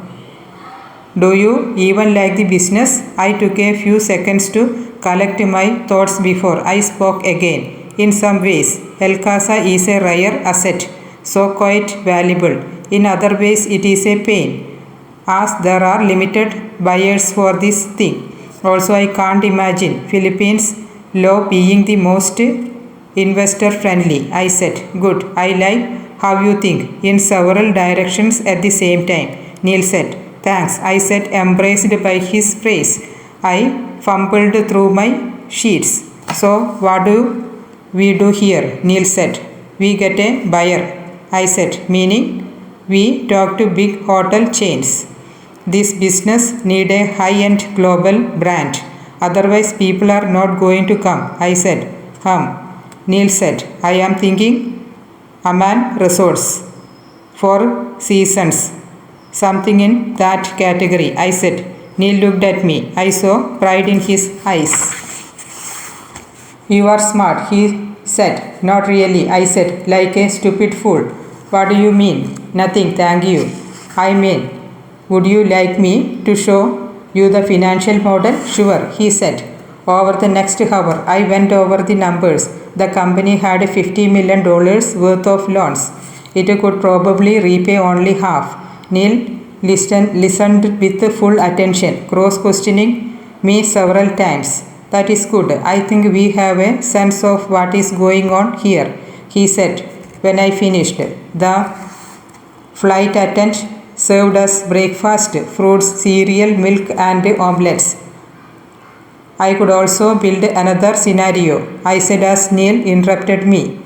Do you even like the business? I took a few seconds to collect my thoughts before I spoke again. In some ways, El Casa is a rare asset, so quite valuable. In other ways, it is a pain, as there are limited buyers for this thing. Also, I can't imagine Philippines law being the most investor friendly. I said. Good, I like how you think in several directions at the same time, Neil said. Thanks, I said, embraced by his praise. I fumbled through my sheets. So, what do we do here? Neil said. We get a buyer, I said, meaning we talk to big hotel chains. This business need a high-end global brand. Otherwise, people are not going to come, I said. Neil said. I am thinking Amman Resorts, Four Seasons, something in that category, I said. Neil looked at me. I saw pride in his eyes. You are smart, he said. Not really, I said, like a stupid fool. What do you mean? Nothing, thank you. I mean, would you like me to show you the financial model? Sure, he said. Over the next hour, I went over the numbers. The company had $50 million worth of loans. It could probably repay only half. Neil listened with full attention, cross-questioning me several times. That is good. I think we have a sense of what is going on here, he said. When I finished, the flight attendant served us breakfast, fruits, cereal, milk and omelets. I could also build another scenario, I said as Neil interrupted me.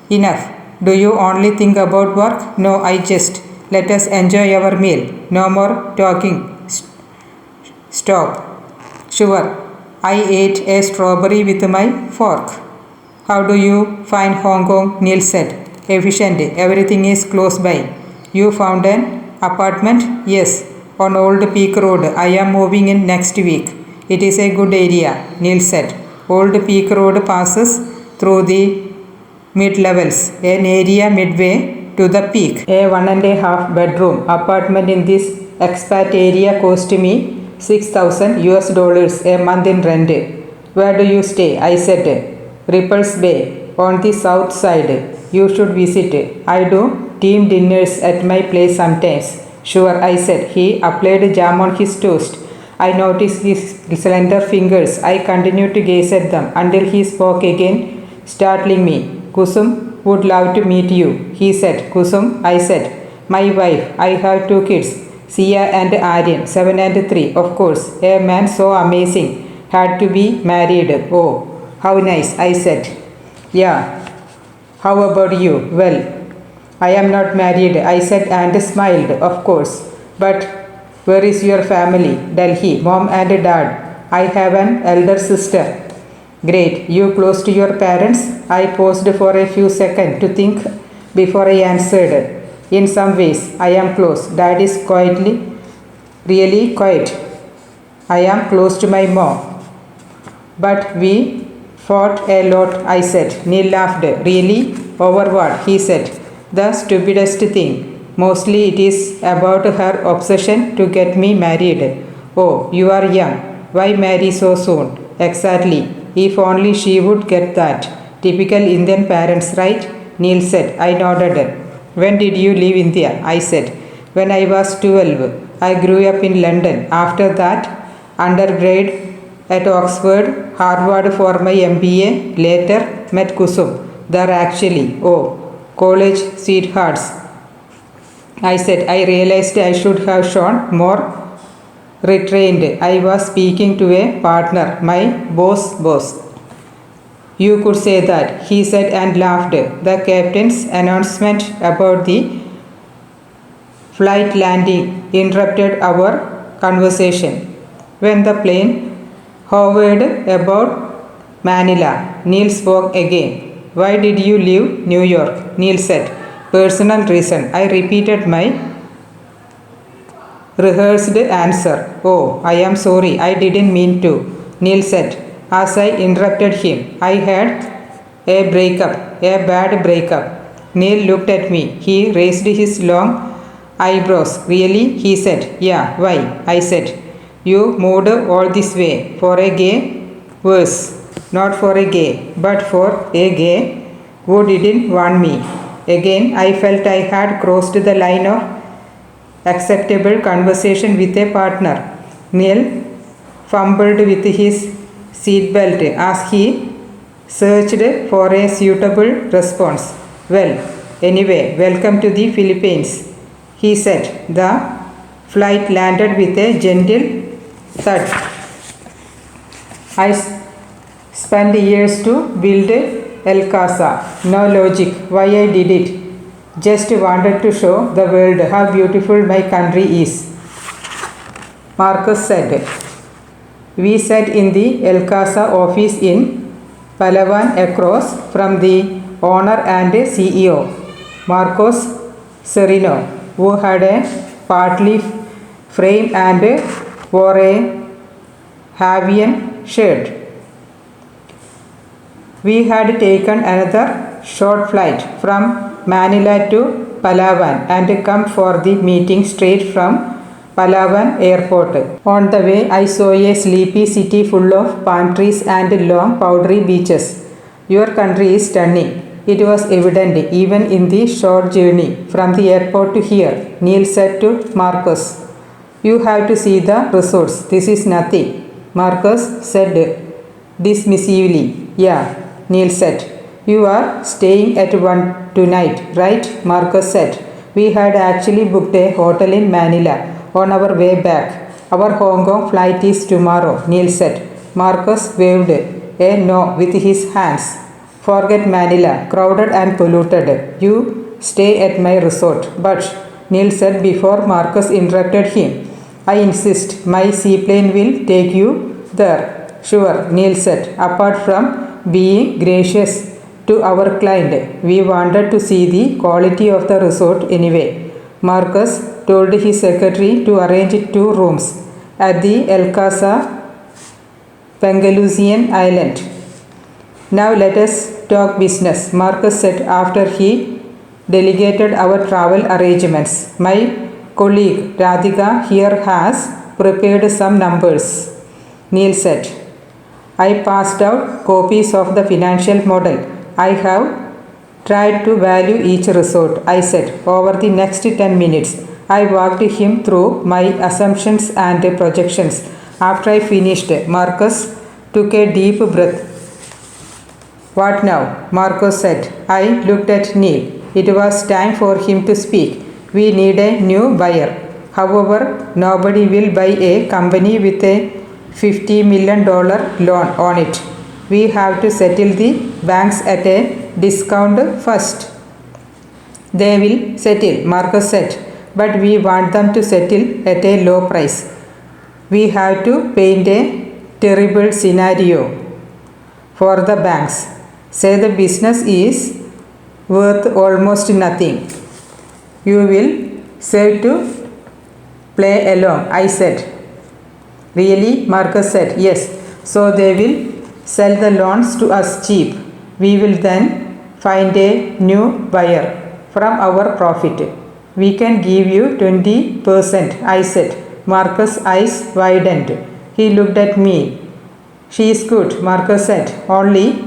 Enough. Do you only think about work? No, I just. Let us enjoy our meal. No more talking. Stop. Sure. I ate a strawberry with my fork. How do you find Hong Kong? Neil said. Efficient. Everything is close by. You found an apartment? Yes. On Old Peak Road. I am moving in next week. It is a good area, Neil said. Old Peak Road passes through the mid-levels, an area midway to the peak. A 1.5 bedroom apartment in this expat area cost me $6,000 a month in rent. Where do you stay? I said. Ripples Bay, on the south side. You should visit. I do team dinners at my place sometimes. Sure, I said. He applied jam on his toast. I noticed his slender fingers. I continued to gaze at them until he spoke again, startling me. Kusum would love to meet you, he said. Kusum, I said. My wife. I have 2 kids, Sia and Aryan, 7 and 3. Of course, a man so amazing had to be married. Oh, how nice, I said. Yeah. How about you? Well, I am not married, I said and smiled. Of course. But where is your family? Delhi. Mom and dad. I have an elder sister. Great. You close to your parents? I paused for a few seconds to think before I answered. In some ways, I am close. Dad is really quiet. I am close to my mom. But we fought a lot, I said. Neil laughed. Really? Over what? He said. The stupidest thing. Mostly it is about her obsession to get me married. Oh, you are young. Why marry so soon? Exactly. If only she would get that. Typical Indian parents, right? Neil said. I nodded. When did you leave India? I said. When I was 12. I grew up in London. After that, undergrad at Oxford, Harvard for my MBA. Later, met Kusum. There actually. Oh, college sweethearts. I said. I realized I should have shown more restraint. I was speaking to a partner, my boss. You could say that, he said and laughed. The captain's announcement about the flight landing interrupted our conversation. When the plane hovered about Manila, Neil spoke again. Why did you leave New York? Neil said. Personal reason. I repeated my rehearsed answer. Oh, I am sorry. I didn't mean to, Neil said. As I interrupted him, I had a bad breakup. Neil looked at me. He raised his long eyebrows. Really? He said. Yeah, why? I said. You moved all this way for a gay? Worse, not for a gay, but for a gay who didn't want me. Again, I felt I had crossed the line of acceptable conversation with a partner. Neil fumbled with his seatbelt as he searched for a suitable response. Well, anyway, welcome to the Philippines, he said. The flight landed with a gentle thud. I spent years to build El Casa. No logic why I did it. Just wanted to show the world how beautiful my country is, Marcus said. We sat in the El Casa office in Palawan across from the owner and CEO, Marcos Serino, who had a partly frame and wore a Hawaiian shirt. We had taken another short flight from Manila to Palawan and come for the meeting straight from Palawan airport. On the way, I saw a sleepy city full of palm trees and long powdery beaches. Your country is stunning. It was evident even in the short journey from the airport to here, Neil said to Marcus. You have to see the resorts. This is nothing, Marcus said dismissively. Yeah, Neil said. You are staying at one tonight, right? Marcus said. We had actually booked a hotel in Manila on our way back. Our Hong Kong flight is tomorrow, Neil said. Marcus waved a no with his hands. Forget Manila, crowded and polluted. You stay at my resort. But, Neil said before Marcus interrupted him, I insist, my seaplane will take you there. Sure, Neil said. Apart from being gracious to our client, we wanted to see the quality of the resort anyway. Marcus told his secretary to arrange 2 rooms at the Alcasa Pengalusian Island. Now let us talk business, Marcus said after he delegated our travel arrangements. My colleague Radhika here has prepared some numbers, Neil said. I passed out copies of the financial model. I have tried to value each resort, I said. Over the next 10 minutes, I walked him through my assumptions and projections. After I finished, Marcus took a deep breath. What now? Marcus said. I looked at Neil. It was time for him to speak. We need a new buyer. However, nobody will buy a company with a $50 million loan on it. We have to settle the banks at a discount first. They will settle, Marcus said, but we want them to settle at a low price. We have to paint a terrible scenario for the banks. Say the business is worth almost nothing. You will save to play along, I said. Really? Marcus said. Yes. So they will sell the loans to us cheap. We will then find a new buyer from our profit. We can give you 20%, I said. Marcus' eyes widened. He looked at me. She is good, Marcus said. Only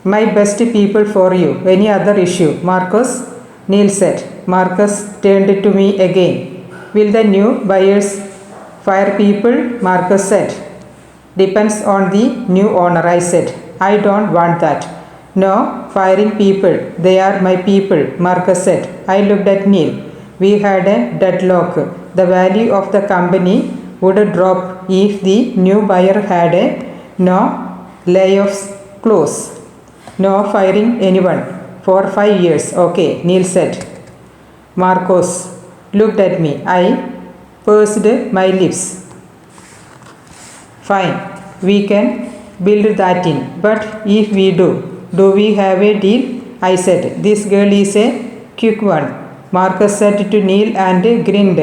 my best people for you. Any other issue, Marcus? Neil said. Marcus turned to me again. Will the new buyers fire people? Marcus said. Depends on the new owner, I said. I don't want that. No, firing people. They are my people, Marcus said. I looked at Neil. We had a deadlock. The value of the company would drop if the new buyer had a no layoffs clause. No firing anyone for 5 years. Okay, Neil said. Marcos looked at me. I pursed my lips. Fine, we can build that in. But if we do we have a deal? I said. This girl is a quick one, Marcus said to Neil and grinned.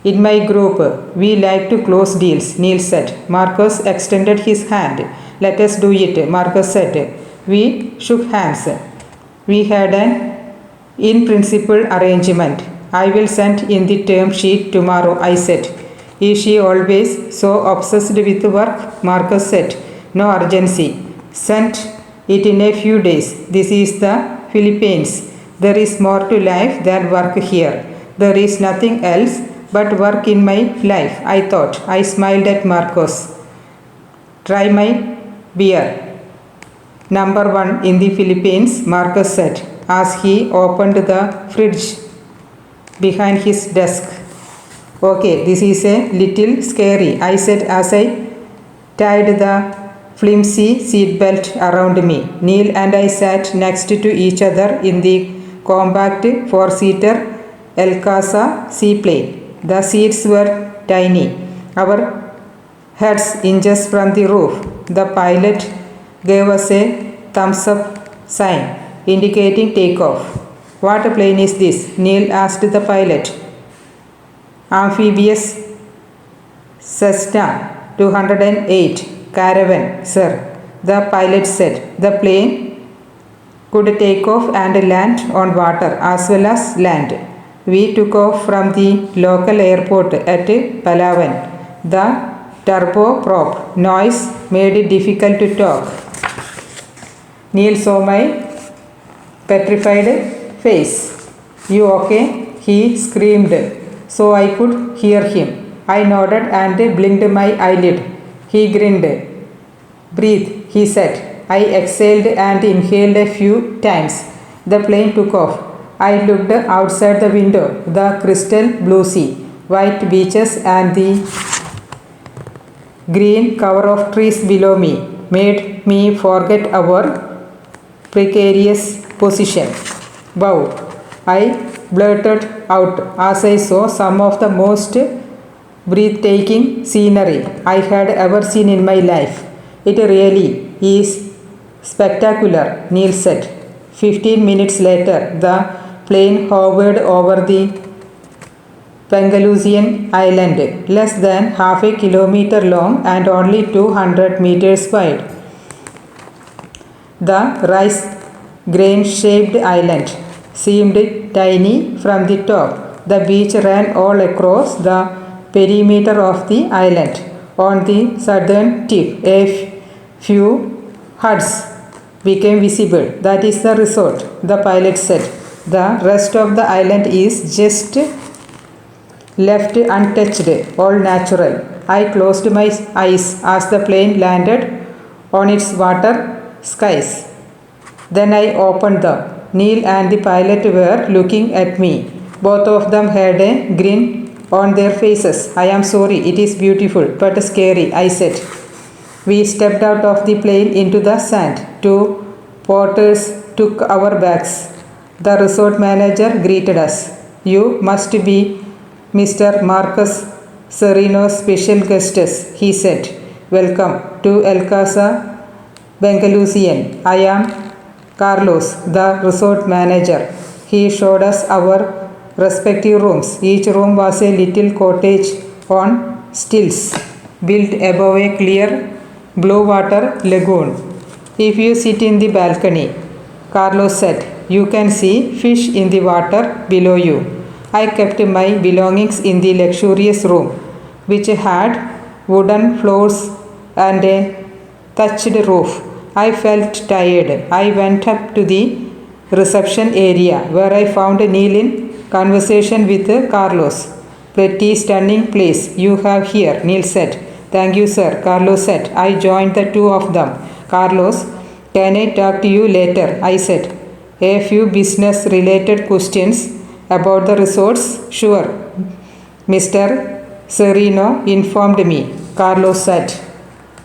In my group, we like to close deals, Neil said. Marcus extended his hand. Let us do it, Marcus said. We shook hands. We had an in-principle arrangement. I will send in the term sheet tomorrow, I said. Is she always so obsessed with work? Marcus said. No urgency. Send it in a few days. This is the Philippines. There is more to life than work here. There is nothing else but work in my life, I thought. I smiled at Marcos. Try my beer. Number 1 in the Philippines, Marcus said as he opened the fridge behind his desk. Okay, this is a little scary, I said as I tied the flimsy seatbelt around me. Neil and I sat next to each other in the compact 4-seater Alcasa seaplane. The seats were tiny, our heads inches from the roof. The pilot gave us a thumbs-up sign indicating takeoff. What plane is this? Neil asked the pilot. Amphibious Cessna 208 Caravan, sir, the pilot said. The plane could take off and land on water as well as land. We took off from the local airport at Palawan. The turboprop noise made it difficult to talk. Neil saw my petrified face. You okay? He screamed so I could hear him. I nodded and blinked my eyelid. He grinned. Breathe, he said. I exhaled and inhaled a few times. The plane took off. I looked outside the window. The crystal blue sea, white beaches and the green cover of trees below me made me forget our precarious position. Wow, I blurted out as I saw some of the most breathtaking scenery I had ever seen in my life. It really is spectacular, Neil said. 15 minutes later, the plane hovered over the Pengalusian Island, less than half a kilometer long and only 200 meters wide. The rice grain-shaped island seemed tiny from the top. The beach ran all across the perimeter of the island. On the southern tip, a few huts became visible. That is the resort, the pilot said. The rest of the island is just left untouched, all natural. I closed my eyes as the plane landed on its water skies. Then I opened them. Neil and the pilot were looking at me. Both of them had a grin on their faces. I am sorry, it is beautiful but scary, I said. We stepped out of the plane into the sand. Two porters took our bags. The resort manager greeted us. You must be Mr. Marcus Sereno's special guests, he said. Welcome to El Casa Bengalusian. I am Carlos, the resort manager. He showed us our respective rooms. Each room was a little cottage on stilts, built above a clear blue water lagoon. If you sit in the balcony, Carlos said, you can see fish in the water below you. I kept my belongings in the luxurious room, which had wooden floors and a thatched roof. I felt tired. I went up to the reception area where I found Neil in conversation with Carlos. Pretty stunning place you have here, Neil said. Thank you, sir, Carlos said. I joined the two of them. Carlos, can I talk to you later? I said. A few business-related questions about the resorts? Sure, Mr. Sereno informed me, Carlos said.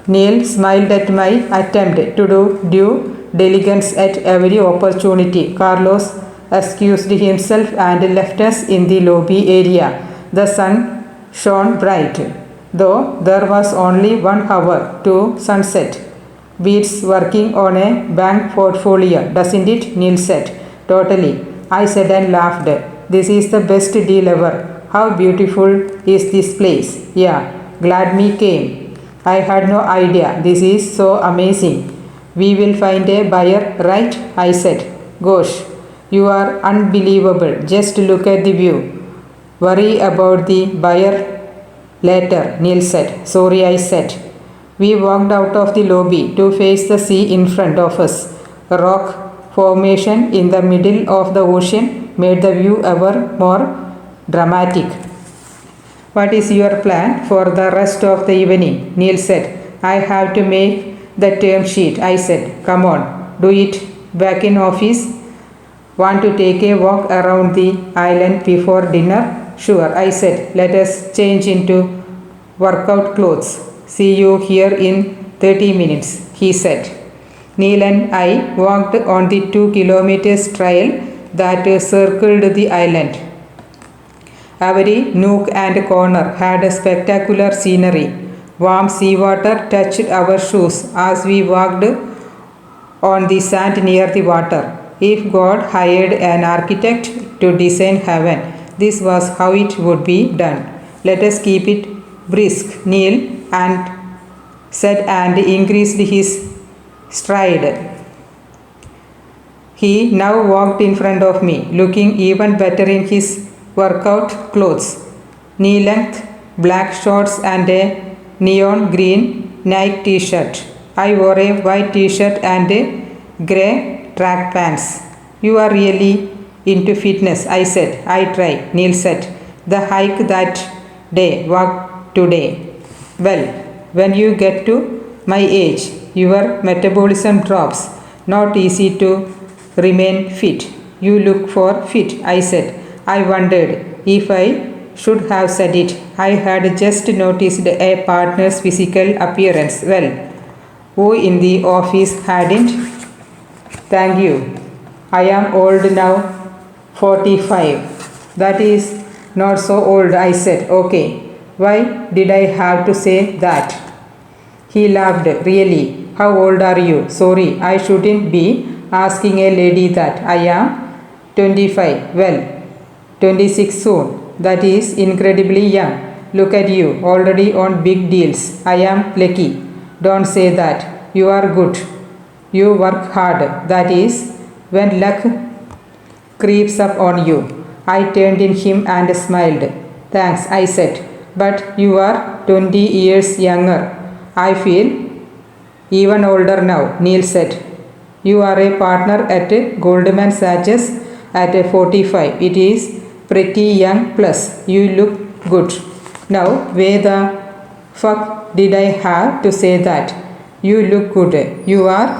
Neil smiled at my attempt to do due diligence at every opportunity. Carlos excused himself and left us in the lobby area. The sun shone bright, though there was only 1 hour to sunset. Beats working on a bank portfolio, doesn't it? Neil said. Totally, I said and laughed. This is the best deal ever. How beautiful is this place? Yeah, glad me came. I had no idea. This is so amazing. We will find a buyer, right? I said. Gosh, you are unbelievable. Just look at the view. Worry about the buyer later, Neil said. Sorry, I said. We walked out of the lobby to face the sea in front of us. A rock formation in the middle of the ocean made the view ever more dramatic. What is your plan for the rest of the evening? Neil said. I have to make the term sheet, I said. Come on, do it back in office. Want to take a walk around the island before dinner? Sure, I said. Let us change into workout clothes. See you here in 30 minutes, he said. Neil and I walked on the 2 kilometers trail that circled the island. Every nook and corner had a spectacular scenery. Warm seawater touched our shoes as we walked on the sand near the water. If God hired an architect to design heaven, this was how it would be done. Let us keep it brisk, Neil said and increased his stride. He now walked in front of me, looking even better in his workout clothes. Knee-length black shorts and a neon green Nike t-shirt. I wore a white t-shirt and grey track pants. You are really into fitness, I said. I try, Neil said. The hike that day, walk today. Well, when you get to my age, your metabolism drops. Not easy to remain fit. You look for fit, I said. I wondered if I should have said it. I had just noticed a partner's physical appearance. Well, who in the office hadn't? Thank you. I am old now, 45. That is not so old, I said. Okay. Why did I have to say that? He laughed. Really? How old are you? Sorry, I shouldn't be asking a lady that. I am 25. Well, 26 soon. that is incredibly young. Look at you, already on big deals. I am lucky. Don't say that. You are good. You work hard. That is when luck creeps up on you. I turned in him and smiled. Thanks, I said. But you are 20 years younger. I feel even older now, Neil said. You are a partner at Goldman Sachs at 45. It is pretty young plus you look good. Now, where the fuck did I have to say that? You look good. You are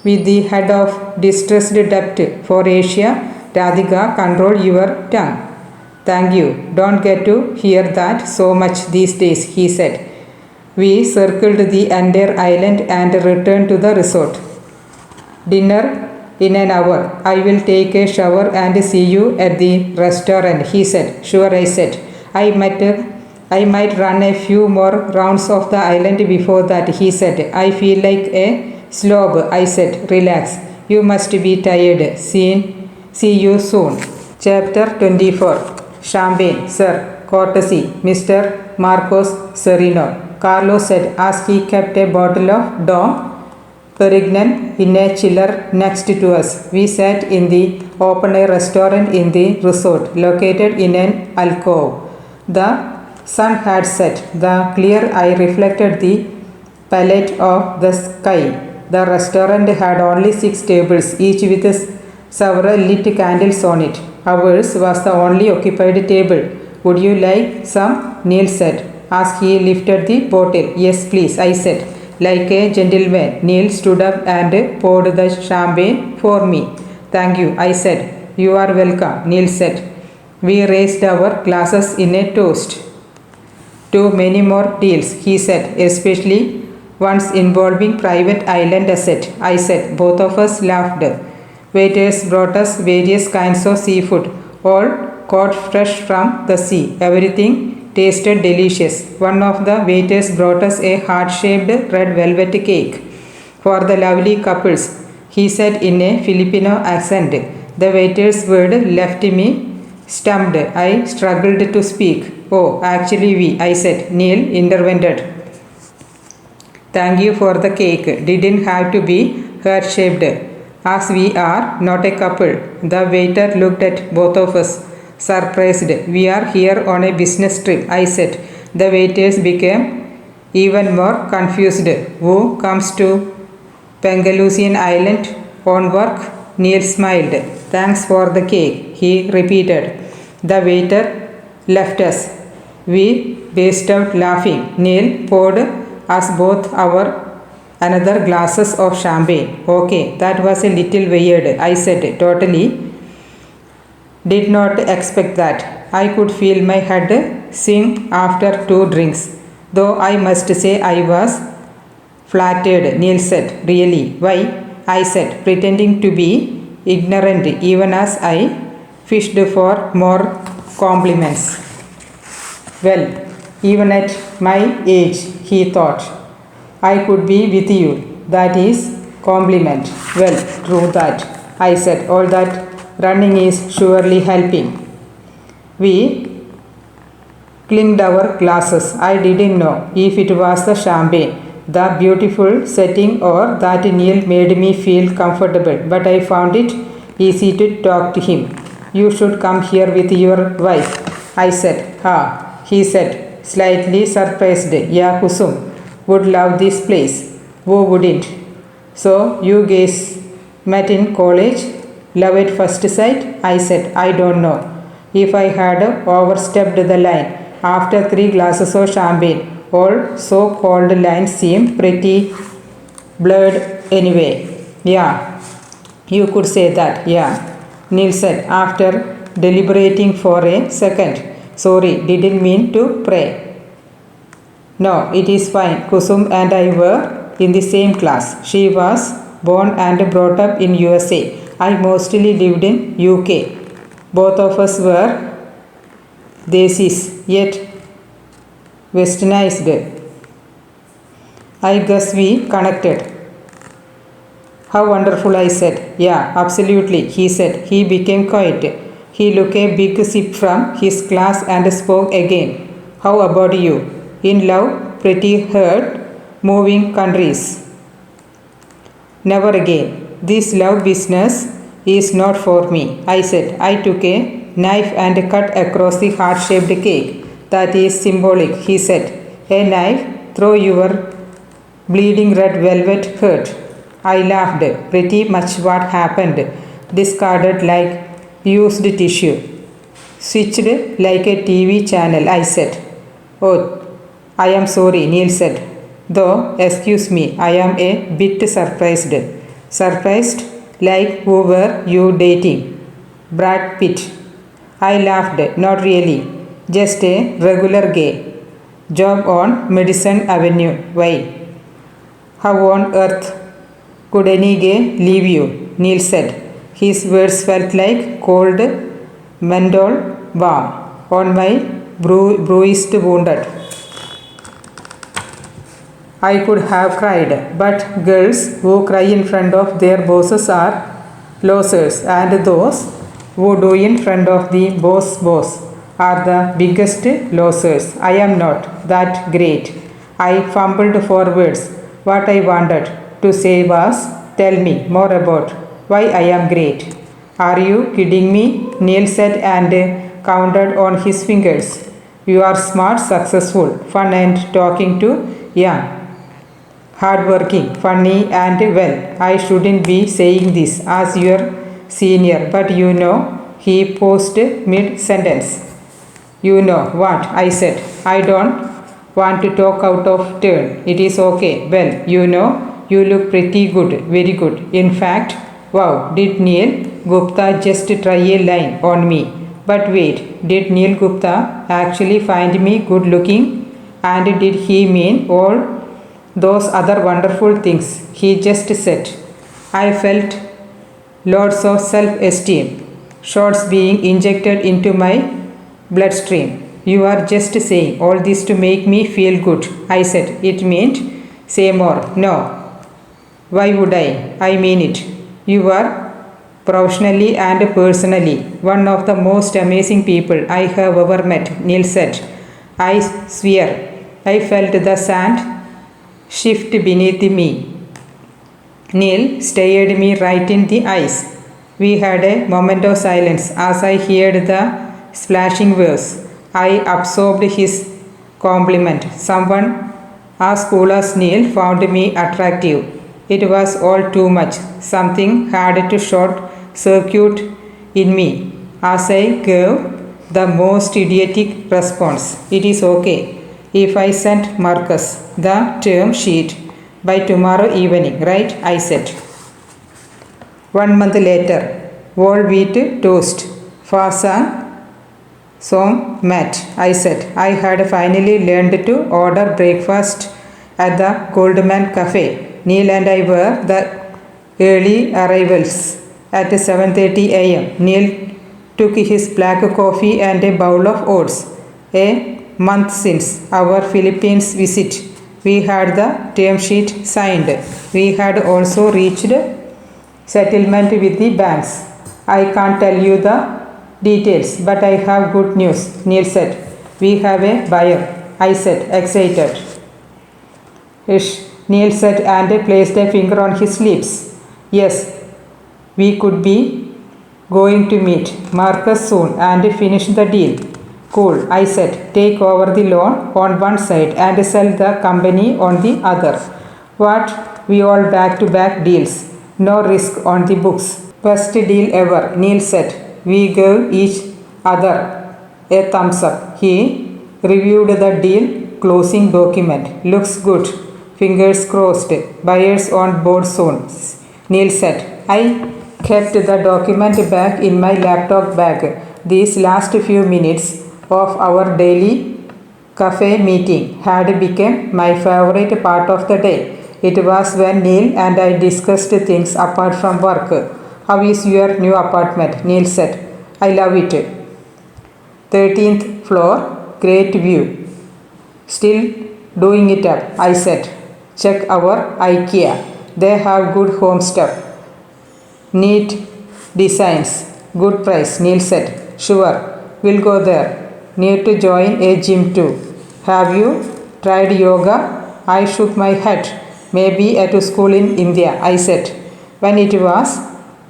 with the head of distressed debt for Asia. Radhika, control your tongue. Thank you. Don't get to hear that so much these days, he said. We circled the entire island and returned to the resort. Dinner in an hour. I will take a shower and see you at the restaurant, he said. Sure, I said. I might run a few more rounds of the island before that, he said. I feel like a slob, I said. Relax. You must be tired. See you soon. Chapter 24. Champagne, sir. Courtesy, Mr. Marcos Serino, Carlos said as he kept a bottle of Dom Perignon in a chiller next to us. We sat in the open-air restaurant in the resort, located in an alcove. The sun had set. The clear eye reflected the palette of the sky. The restaurant had only 6 tables, each with several lit candles on it. Ours was the only occupied table. Would you like some? Neil said as he lifted the bottle. Yes, please, I said. Like a gentleman, Neil stood up and poured the champagne for me. Thank you, I said. You are welcome, Neil said. We raised our glasses in a toast. To many more deals, he said, especially ones involving private island asset. I said. Both of us laughed. Waiters brought us various kinds of seafood, all caught fresh from the sea. Everything tasted delicious. One of the waiters brought us a heart-shaped red velvet cake for the lovely couples, he said in a Filipino accent. The waiter's word left me stumped. I struggled to speak. Oh, actually I said. Neil intervened. Thank you for the cake. Didn't have to be heart-shaped. As we are not a couple. The waiter looked at both of us, surprised. We are here on a business trip, I said. The waiters became even more confused. Who comes to Pengalusian Island on work? Neil smiled. Thanks for the cake, he repeated. The waiter left us. We burst out laughing. Neil poured us both another glasses of champagne. Okay, that was a little weird, I said. Totally did not expect that. I could feel my head swing after 2 drinks. Though I must say I was flattered, Neil said. Really? Why? I said, pretending to be ignorant even as I fished for more compliments. Well, even at my age, he thought, I could be with you. That is compliment. Well, true that, I said. All that running is surely helping. We clinked our glasses. I didn't know if it was the champagne, the beautiful setting, or that Neil made me feel comfortable, but I found it easy to talk to him. You should come here with your wife, I said. Ha, he said, slightly surprised. Yeah, Kusum would love this place. Who wouldn't? So you guys met in college? Love at first sight? I said. I don't know if I had overstepped the line. After 3 glasses of champagne, all so-called lines seem pretty blurred anyway. Yeah, you could say that. Yeah, Neil said after deliberating for a second. Sorry, didn't mean to pry. No, it is fine. Kusum and I were in the same class. She was born and brought up in USA. I mostly lived in UK. Both of us were Desis, yet westernized. I guess we connected. How wonderful, I said. Yeah, absolutely, he said. He became quiet. He took a big sip from his glass and spoke again. How about you? In love? Pretty hard? Moving countries? Never again. This love business is not for me, I said. I took a knife and cut across the heart-shaped cake. That is symbolic, he said. A knife through your bleeding red velvet hurt. I laughed. Pretty much what happened. Discarded like used tissue. Switched like a TV channel, I said. Oh, I am sorry, Neil said. Though, excuse me, I am a bit surprised. Surprised? Like who were you dating? Brad Pitt. I laughed. Not really. Just a regular gay. Job on Madison Avenue. Why? How on earth could any gay leave you? Neil said. His words felt like cold menthol balm on my bruised wound. I could have cried, but girls who cry in front of their bosses are losers, and those who do in front of the boss are the biggest losers. I am not that great. I fumbled for words. What I wanted to say was, tell me more about why I am great. Are you kidding me? Neil said and counted on his fingers. You are smart, successful, fun and talking to young. Hardworking, funny and well. I shouldn't be saying this as your senior, but you know, he paused mid-sentence. You know what? I said. I don't want to talk out of turn. It is okay. Well, you know, you look pretty good. Very good. In fact, wow, did Neil Gupta just try a line on me? But wait, did Neil Gupta actually find me good looking? And did he mean all those other wonderful things he just said? I felt lots of self-esteem shots being injected into my bloodstream. You are just saying all this to make me feel good, I said. It meant say more. No. Why would I? I mean it. You are professionally and personally one of the most amazing people I have ever met, Neil said. I swear. I felt the sand shift beneath me. Neil stared me right in the eyes. We had a moment of silence as I heard the splashing waves. I absorbed his compliment. Someone as cool as Neil found me attractive. It was all too much. Something had to short circuit in me as I gave the most idiotic response. It is okay if I sent Marcus the term sheet by tomorrow evening, right? I said. 1 month later, whole wheat toast, Fasang Song Mat, I said. I had finally learned to order breakfast at the Goldman Cafe. Neil and I were the early arrivals at 7:30 a.m. Neil took his black coffee and a bowl of oats. A month since our Philippines visit, we had the term sheet signed. We had also reached settlement with the banks. I can't tell you the details, but I have good news, Neil said. We have a buyer, I said, excited. Ish, Neil said and placed a finger on his lips. Yes, we could be going to meet Marcus soon and finish the deal. Cool, I said. Take over the loan on one side and sell the company on the other. What? We all back-to-back deals. No risk on the books. Best deal ever, Neil said. We gave each other a thumbs up. He reviewed the deal closing document. Looks good. Fingers crossed. Buyers on board soon, Neil said. I kept the document back in my laptop bag. These last few minutes of our daily cafe meeting had become my favorite part of the day. It was when Neil and I discussed things apart from work. How is your new apartment? Neil said. I love it. 13th floor, great view. Still doing it up, I said. Check our IKEA. They have good home stuff. Neat designs. Good price, Neil said. Sure, we'll go there. Need to join a gym too. Have you tried yoga? I shook my head. Maybe at a school in India, I said. When it was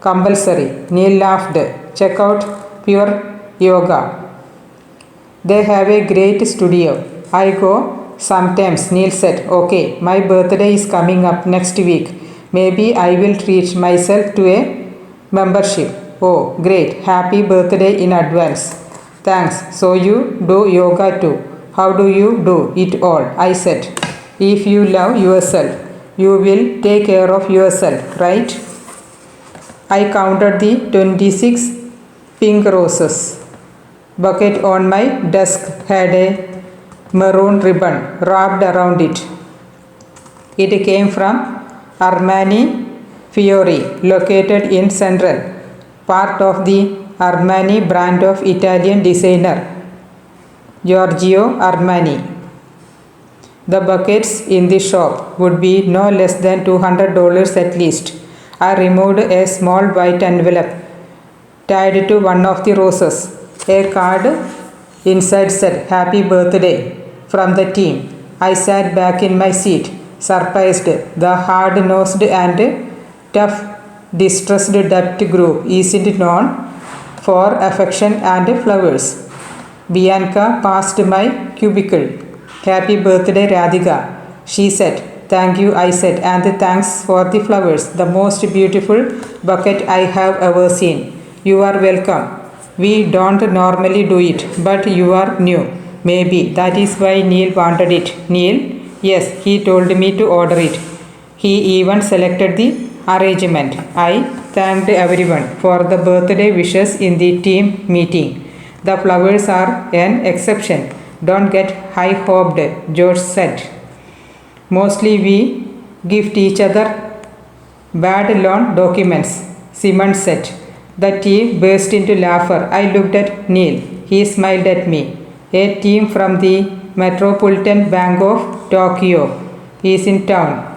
compulsory. Neil laughed. Check out Pure Yoga. They have a great studio. I go sometimes, Neil said. Okay, my birthday is coming up next week. Maybe I will treat myself to a membership. Oh, great. Happy birthday in advance. Thanks. So you do yoga too. How do you do it all? I said. If you love yourself, you will take care of yourself, right? I counted the 26 pink roses. Bucket on my desk had a maroon ribbon wrapped around it. It came from Armani Fiori, located in Central, part of the Armani brand of Italian designer Giorgio Armani. The buckets in the shop would be no less than $200 at least. I removed a small white envelope tied to one of the roses. A card inside said, Happy birthday from the team. I sat back in my seat, surprised. The hard-nosed and tough distressed debt group isn't known for affection and flowers. Bianca passed my cubicle. Happy birthday, Radhika, she said. Thank you, I said, and thanks for the flowers. The most beautiful bucket I have ever seen. You are welcome. We don't normally do it, but you are new. Maybe that is why Neil wanted it. Neil? Yes, he told me to order it. He even selected the arrangement. I thanked everyone for the birthday wishes in the team meeting. The flowers are an exception. Don't get high-hoped, George said. Mostly we gift each other bad loan documents, Simon said. The team burst into laughter. I looked at Neil. He smiled at me. A team from the Metropolitan Bank of Tokyo is in town.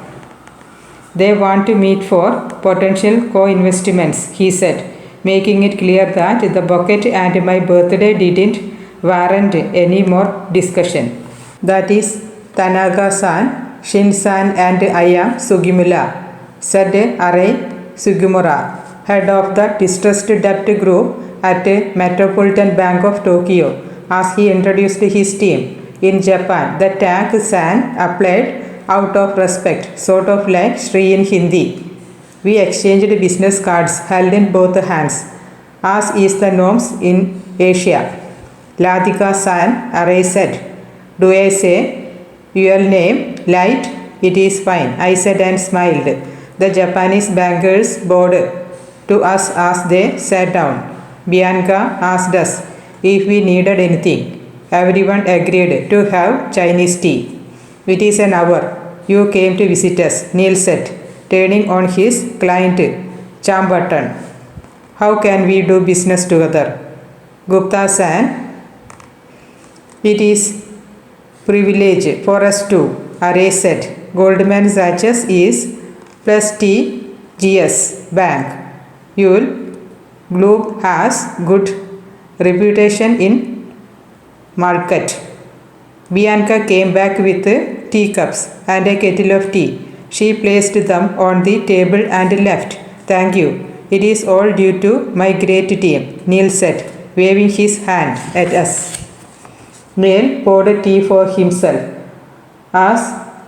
They want to meet for potential co-investments, he said, making it clear that the bucket and my birthday didn't warrant any more discussion. That is Tanaka-san, Shin-san and I am Sugimura, said Arei Sugimura, head of the distressed debt group at Metropolitan Bank of Tokyo, as he introduced his team. In Japan, the tag "san" applied out of respect, sort of like Shri in Hindi. We exchanged business cards held in both hands, as is the norms in Asia. Radhika-san, Arei said. Do I say your name? Light? It is fine, I said and smiled. The Japanese bankers bowed to us as they sat down. Bianca asked us if we needed anything. Everyone agreed to have Chinese tea. It is an hour. You came to visit us, Neil said, turning on his client charm button. How can we do business together? Gupta-san, it is privilege for us too, Arei said. Goldman Sachs is plus TGS Bank. Your group has good reputation in market. Bianca came back with teacups and a kettle of tea. She placed them on the table and left. Thank you. It is all due to my great team, Neil said, waving his hand at us. Neil poured tea for himself, as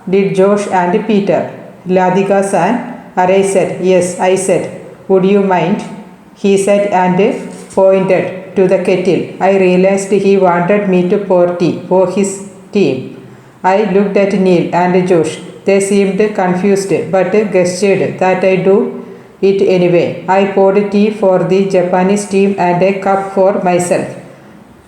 did Josh and Peter. Radhika-san, Arei said. Yes, I said. Would you mind? He said and pointed to the kettle. I realized he wanted me to pour tea for his team. I looked at Neil and Josh. They seemed confused but gestured that I do it anyway. I poured tea for the Japanese team and a cup for myself.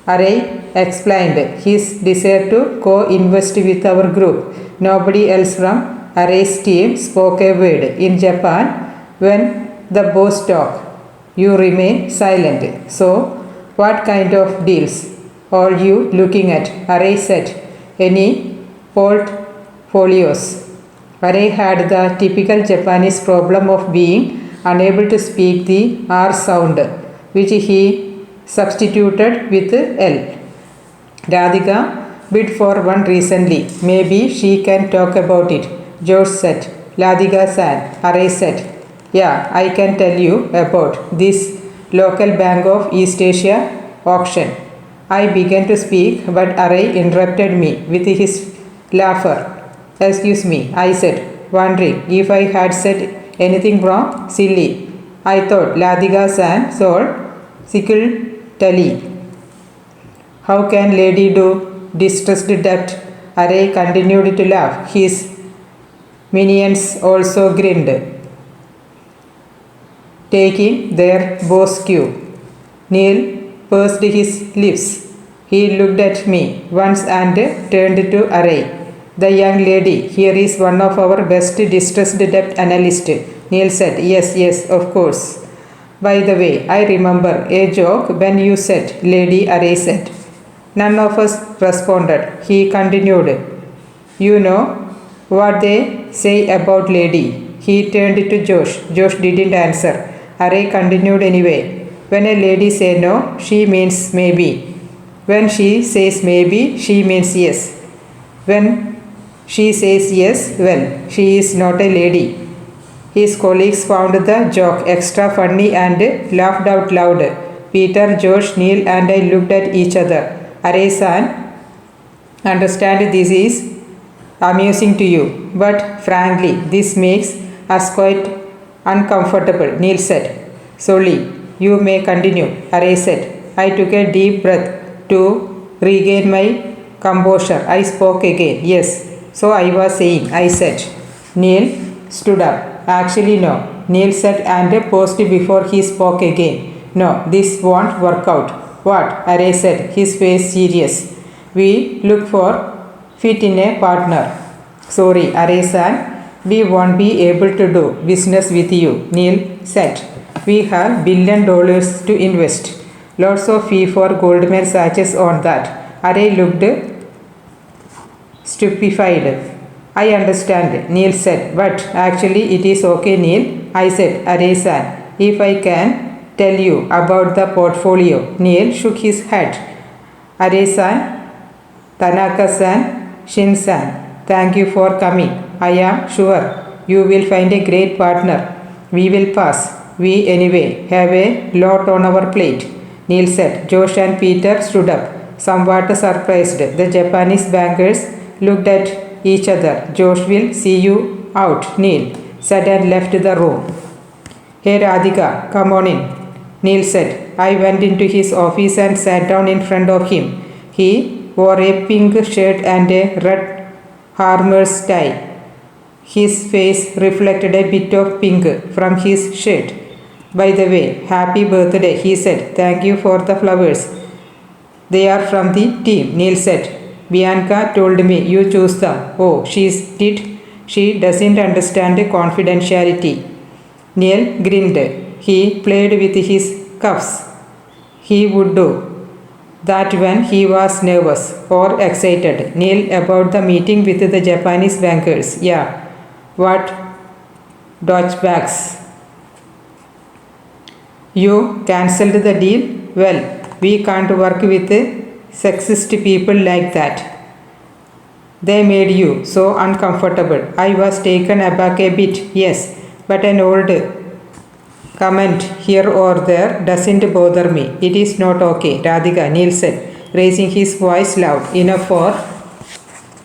Arei explained his desire to co-invest with our group. Nobody else from Arei's team spoke a word. In Japan, when the boss talks, you remain silent. So, what kind of deals are you looking at? Arei said. Any portfolios? Arei had the typical Japanese problem of being unable to speak the R sound, which he substituted with L. Radhika bid for one recently. Maybe she can talk about it, George said. Radhika said. Aray said, yeah, I can tell you about this local Bank of East Asia auction. I began to speak, but Aray interrupted me with his laugher. Excuse me, I said, wondering if I had said anything wrong. Silly, I thought. Radhika sang soul sickle tally. How can lady do distressed debt? Aray continued to laugh. His minions also grinned, taking their bows cue. Neil pursed his lips. He looked at me once and turned to Aray. The young lady here is one of our best distressed debt analysts, Neil said. Yes, of course. By the way, I remember a joke when you said, Lady, Aray said. None of us responded. He continued. You know what they say about lady? He turned to Josh. Josh didn't answer. Aray continued anyway. When a lady says no, she means maybe. When she says maybe, she means yes. When she says yes, well, she is not a lady. His colleagues found the joke extra funny and laughed out loud. Peter, Josh, Neil and I looked at each other. Aray-san, understand this is amusing to you, but frankly, this makes us quite uncomfortable, Neil said. Sorry, you may continue, Aray said. I took a deep breath to regain my composure. I spoke again. Yes, so I was saying, I said. Neil stood up. Actually, no, Neil said and paused before he spoke again. No, this won't work out. What? Aray said, his face serious. We look for fit in a partner. Sorry, Aray-san, we won't be able to do business with you, Neil said. We have $1 billion to invest. Lots of fee for Goldman Sachs on that. Aray looked stupefied. I understand, Neil said, but actually it is okay, Neil. I said, Aray-san, if I can tell you about the portfolio. Neil shook his head. Aray-san, Tanaka-san, Shin-san, thank you for coming. I am sure you will find a great partner. We will pass. We anyway have a lot on our plate, Neil said. Josh and Peter stood up, somewhat surprised. The Japanese bankers looked at each other. Josh will see you out, Neil said and left the room. Hey Radhika, come on in, Neil said. I went into his office and sat down in front of him. He wore a pink shirt and a red farmer's tie. His face reflected a bit of pink from his shirt. By the way, happy birthday, he said. Thank you for the flowers. They are from the team, Neil said. Bianca told me you chose them. Oh, she doesn't understand confidentiality. Neil grinned. He played with his cuffs. He would do that when he was nervous or excited. Neil, about the meeting with the Japanese bankers. Yeah. What douchebags? You cancelled the deal? Well, we can't work with sexist people like that. They made you so uncomfortable. I was taken aback a bit, yes, but an old comment here or there doesn't bother me. It is not okay, Radhika, Neil said, raising his voice loud enough for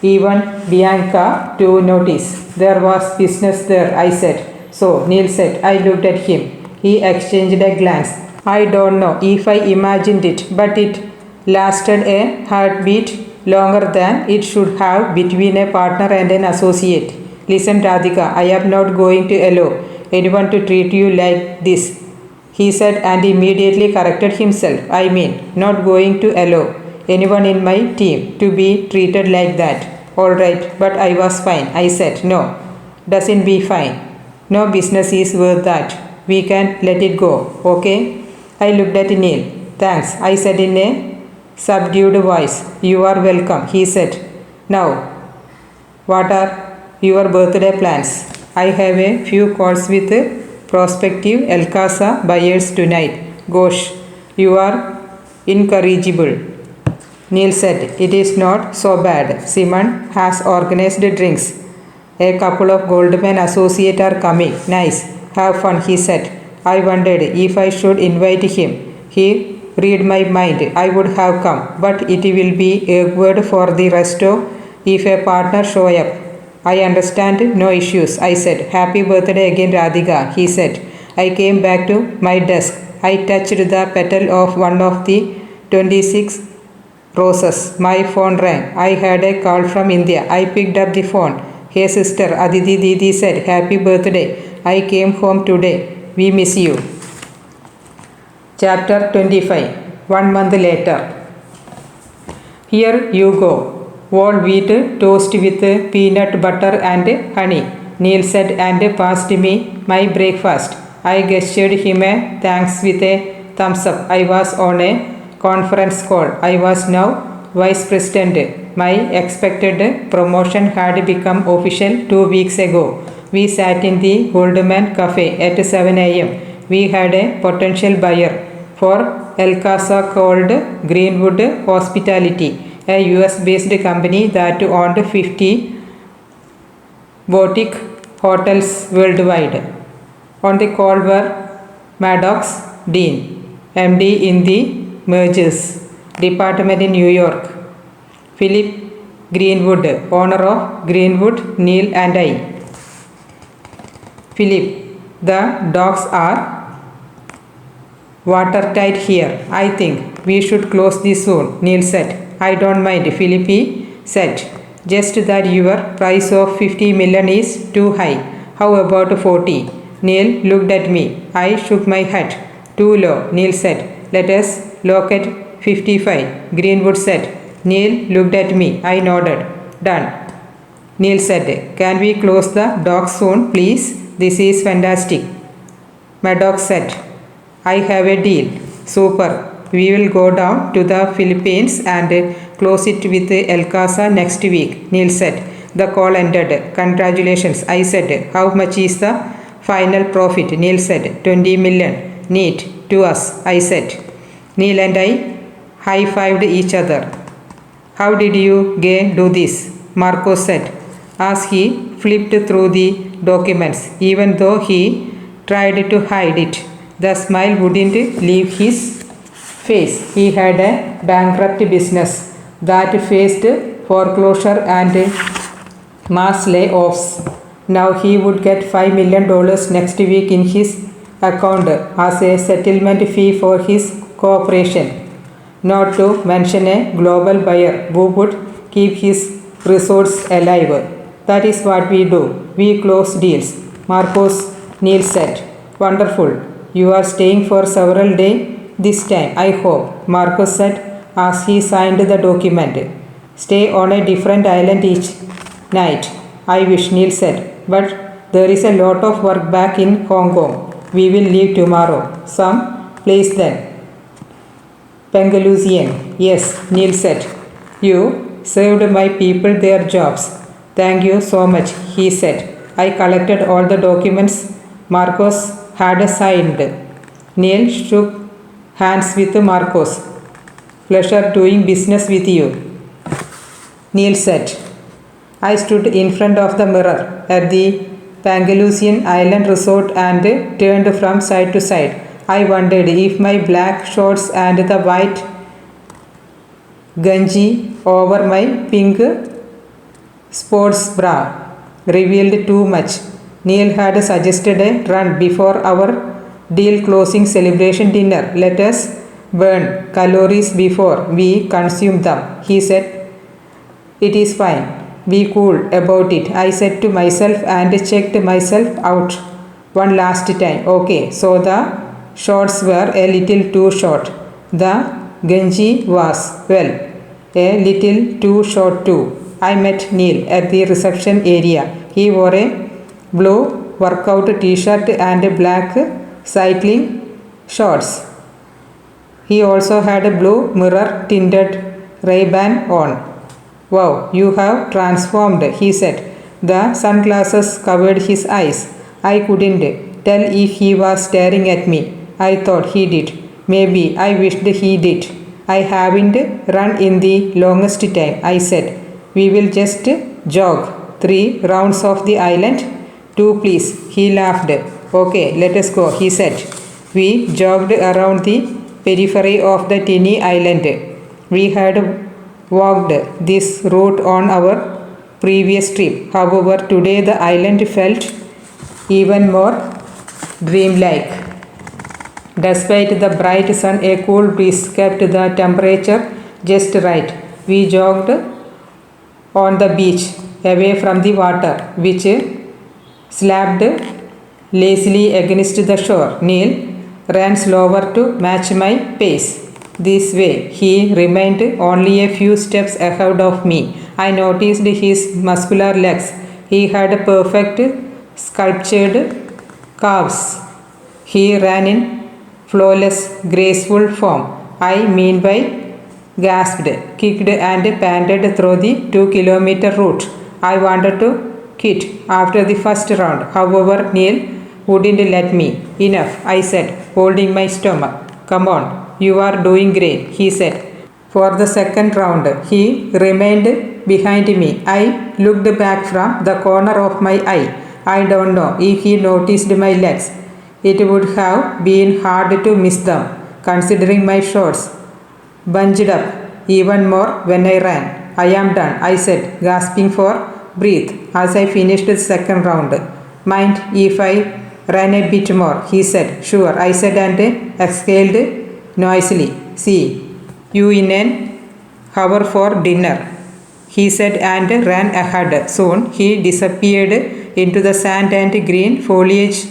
even Bianca to notice. There was business there, I said. So, Neil said. I looked at him. He exchanged a glance. I don't know if I imagined it, but it lasted a heartbeat longer than it should have between a partner and an associate. Listen, Radhika, I am not going to allow anyone to treat you like this, he said and immediately corrected himself. I mean, not going to allow anyone in my team to be treated like that. All right, but I was fine. I said, no, doesn't be fine. No business is worth that. We can let it go, okay? I looked at Neil. Thanks, I said in a subdued voice. You are welcome, he said. Now, what are your birthday plans? I have a few calls with prospective El Casa buyers tonight. Gosh, you are incorrigible. Neil said, "It is not so bad. Simon has organized drinks. A couple of Goldman associates are coming. Nice. Have fun," he said. I wondered if I should invite him. He read my mind. I would have come, but it will be awkward for the rest if a partner show up. I understand, no issues, I said. Happy birthday again, Radhika, he said. I came back to my desk. I touched the petal of one of the 26 roses. My phone rang. I had a call from India. I picked up the phone. Hey sister, Aditi Didi said, happy birthday. I came home today. We miss you. Chapter 25. 1 month later. Here you go. Whole wheat toast with peanut butter and honey, Neil said and passed me my breakfast. I gestured him a thanks with a thumbs up. I was on a conference call. I was now vice president. My expected promotion had become official 2 weeks ago. We sat in the Goldman Cafe at 7 a.m. We had a potential buyer for El Casa called Greenwood Hospitality, a US-based company that owned 50 boutique hotels worldwide. On the call were Maddox Dean, MD in the Mergers Department in New York, Philip Greenwood, owner of Greenwood, Neil and I. Philip, the dogs are watertight here. I think we should close this soon, Neil said. I don't mind, Philip said. Just that your price of 50 million is too high. How about 40? Neil looked at me. I shook my head. Too low, Neil said. Let us look at 55, Greenwood said. Neil looked at me. I nodded. Done. Neil said, can we close the dock soon, please? This is fantastic. Maddox said, I have a deal. Super. We will go down to the Philippines and close it with El Casa next week, Neil said. The call ended. Congratulations, I said. How much is the final profit? Neil said. 20 million. Neat. To us, I said. Neil and I high-fived each other. How did you do this? Marco said, as he flipped through the documents. Even though he tried to hide it, the smile wouldn't leave his face. He had a bankrupt business that faced foreclosure and mass layoffs. Now he would get $5 million next week in his account as a settlement fee for his cooperation. Not to mention a global buyer who would keep his resorts alive. That is what we do. We close deals. Marcos, Neil said. Wonderful. You are staying for several days this time, I hope, Marcos said as he signed the document. Stay on a different island each night. I wish, Neil said. But there is a lot of work back in Hong Kong. We will leave tomorrow. Some place then. Pengalusian. Yes, Neil said. You saved my people their jobs. Thank you so much, he said. I collected all the documents Marcos had signed. Neil shook hands with Marcos. Pleasure doing business with you, Neil said. I stood in front of the mirror at the Pengalusian Island Resort and turned from side to side. I wondered if my black shorts and the white ganji over my pink sports bra revealed too much. Neil had suggested a run before our deal closing celebration dinner. Let us burn calories before we consume them, he said. It is fine. Be cool about it, I said to myself and checked myself out one last time. Okay, so the shorts were a little too short. The ganji was, well, a little too short too. I met Neil at the reception area. He wore a blue workout t-shirt and black cycling shorts. He also had a blue mirror-tinted Ray-Ban on. Wow, you have transformed, he said. The sunglasses covered his eyes. I couldn't tell if he was staring at me. I thought he did. Maybe I wished he did. I haven't run in the longest time, I said. We will just jog 3 rounds of the island. 2, please, he laughed. Okay, let us go, he said. We jogged around the periphery of the tiny island. We had walked this route on our previous trip. However, today the island felt even more dreamlike. Despite the bright sun, a cool breeze kept the temperature just right. We jogged on the beach, away from the water, which slapped lazily against the shore. Neil ran slower to match my pace. This way, he remained only a few steps ahead of me. I noticed his muscular legs. He had perfect sculptured calves. He ran in flawless, graceful form. I, meanwhile, gasped, kicked and panted through the 2-kilometer route. I wanted to quit after the first round. However, Neil wouldn't let me. Enough, I said, holding my stomach. Come on, you are doing great, he said. For the second round, he remained behind me. I looked back from the corner of my eye. I don't know if he noticed my legs. It would have been hard to miss them, considering my shorts bunched up even more when I ran. I am done, I said, gasping for breath as I finished the second round. Mind if I ran a bit more, he said. Sure, I said and exhaled noisily. See you in an hour for dinner, he said and ran ahead. Soon he disappeared into the sand and green foliage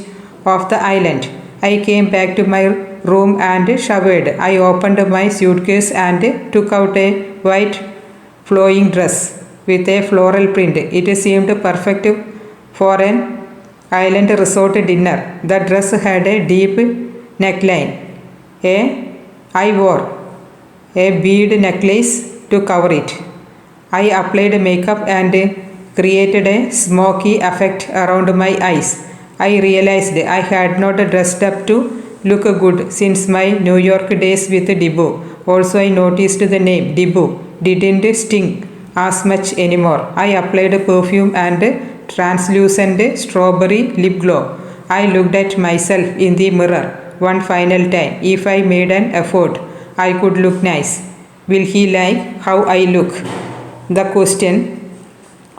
of the island. I came back to my room and showered. I opened my suitcase and took out a white flowing dress with a floral print. It seemed perfect for an island resort dinner. The dress had a deep neckline. I wore a bead necklace to cover it. I applied makeup and created a smoky effect around my eyes. I realized I had not dressed up to look good since my New York days with Dibu. Also, I noticed the name Dibu didn't sting as much anymore. I applied perfume and translucent strawberry lip glow. I looked at myself in the mirror one final time. If I made an effort, I could look nice. Will he like how I look? The question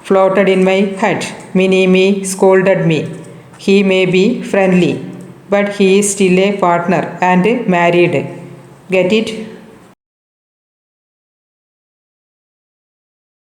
floated in my head. Minnie scolded me. He may be friendly, but he is still a partner and married. Get it?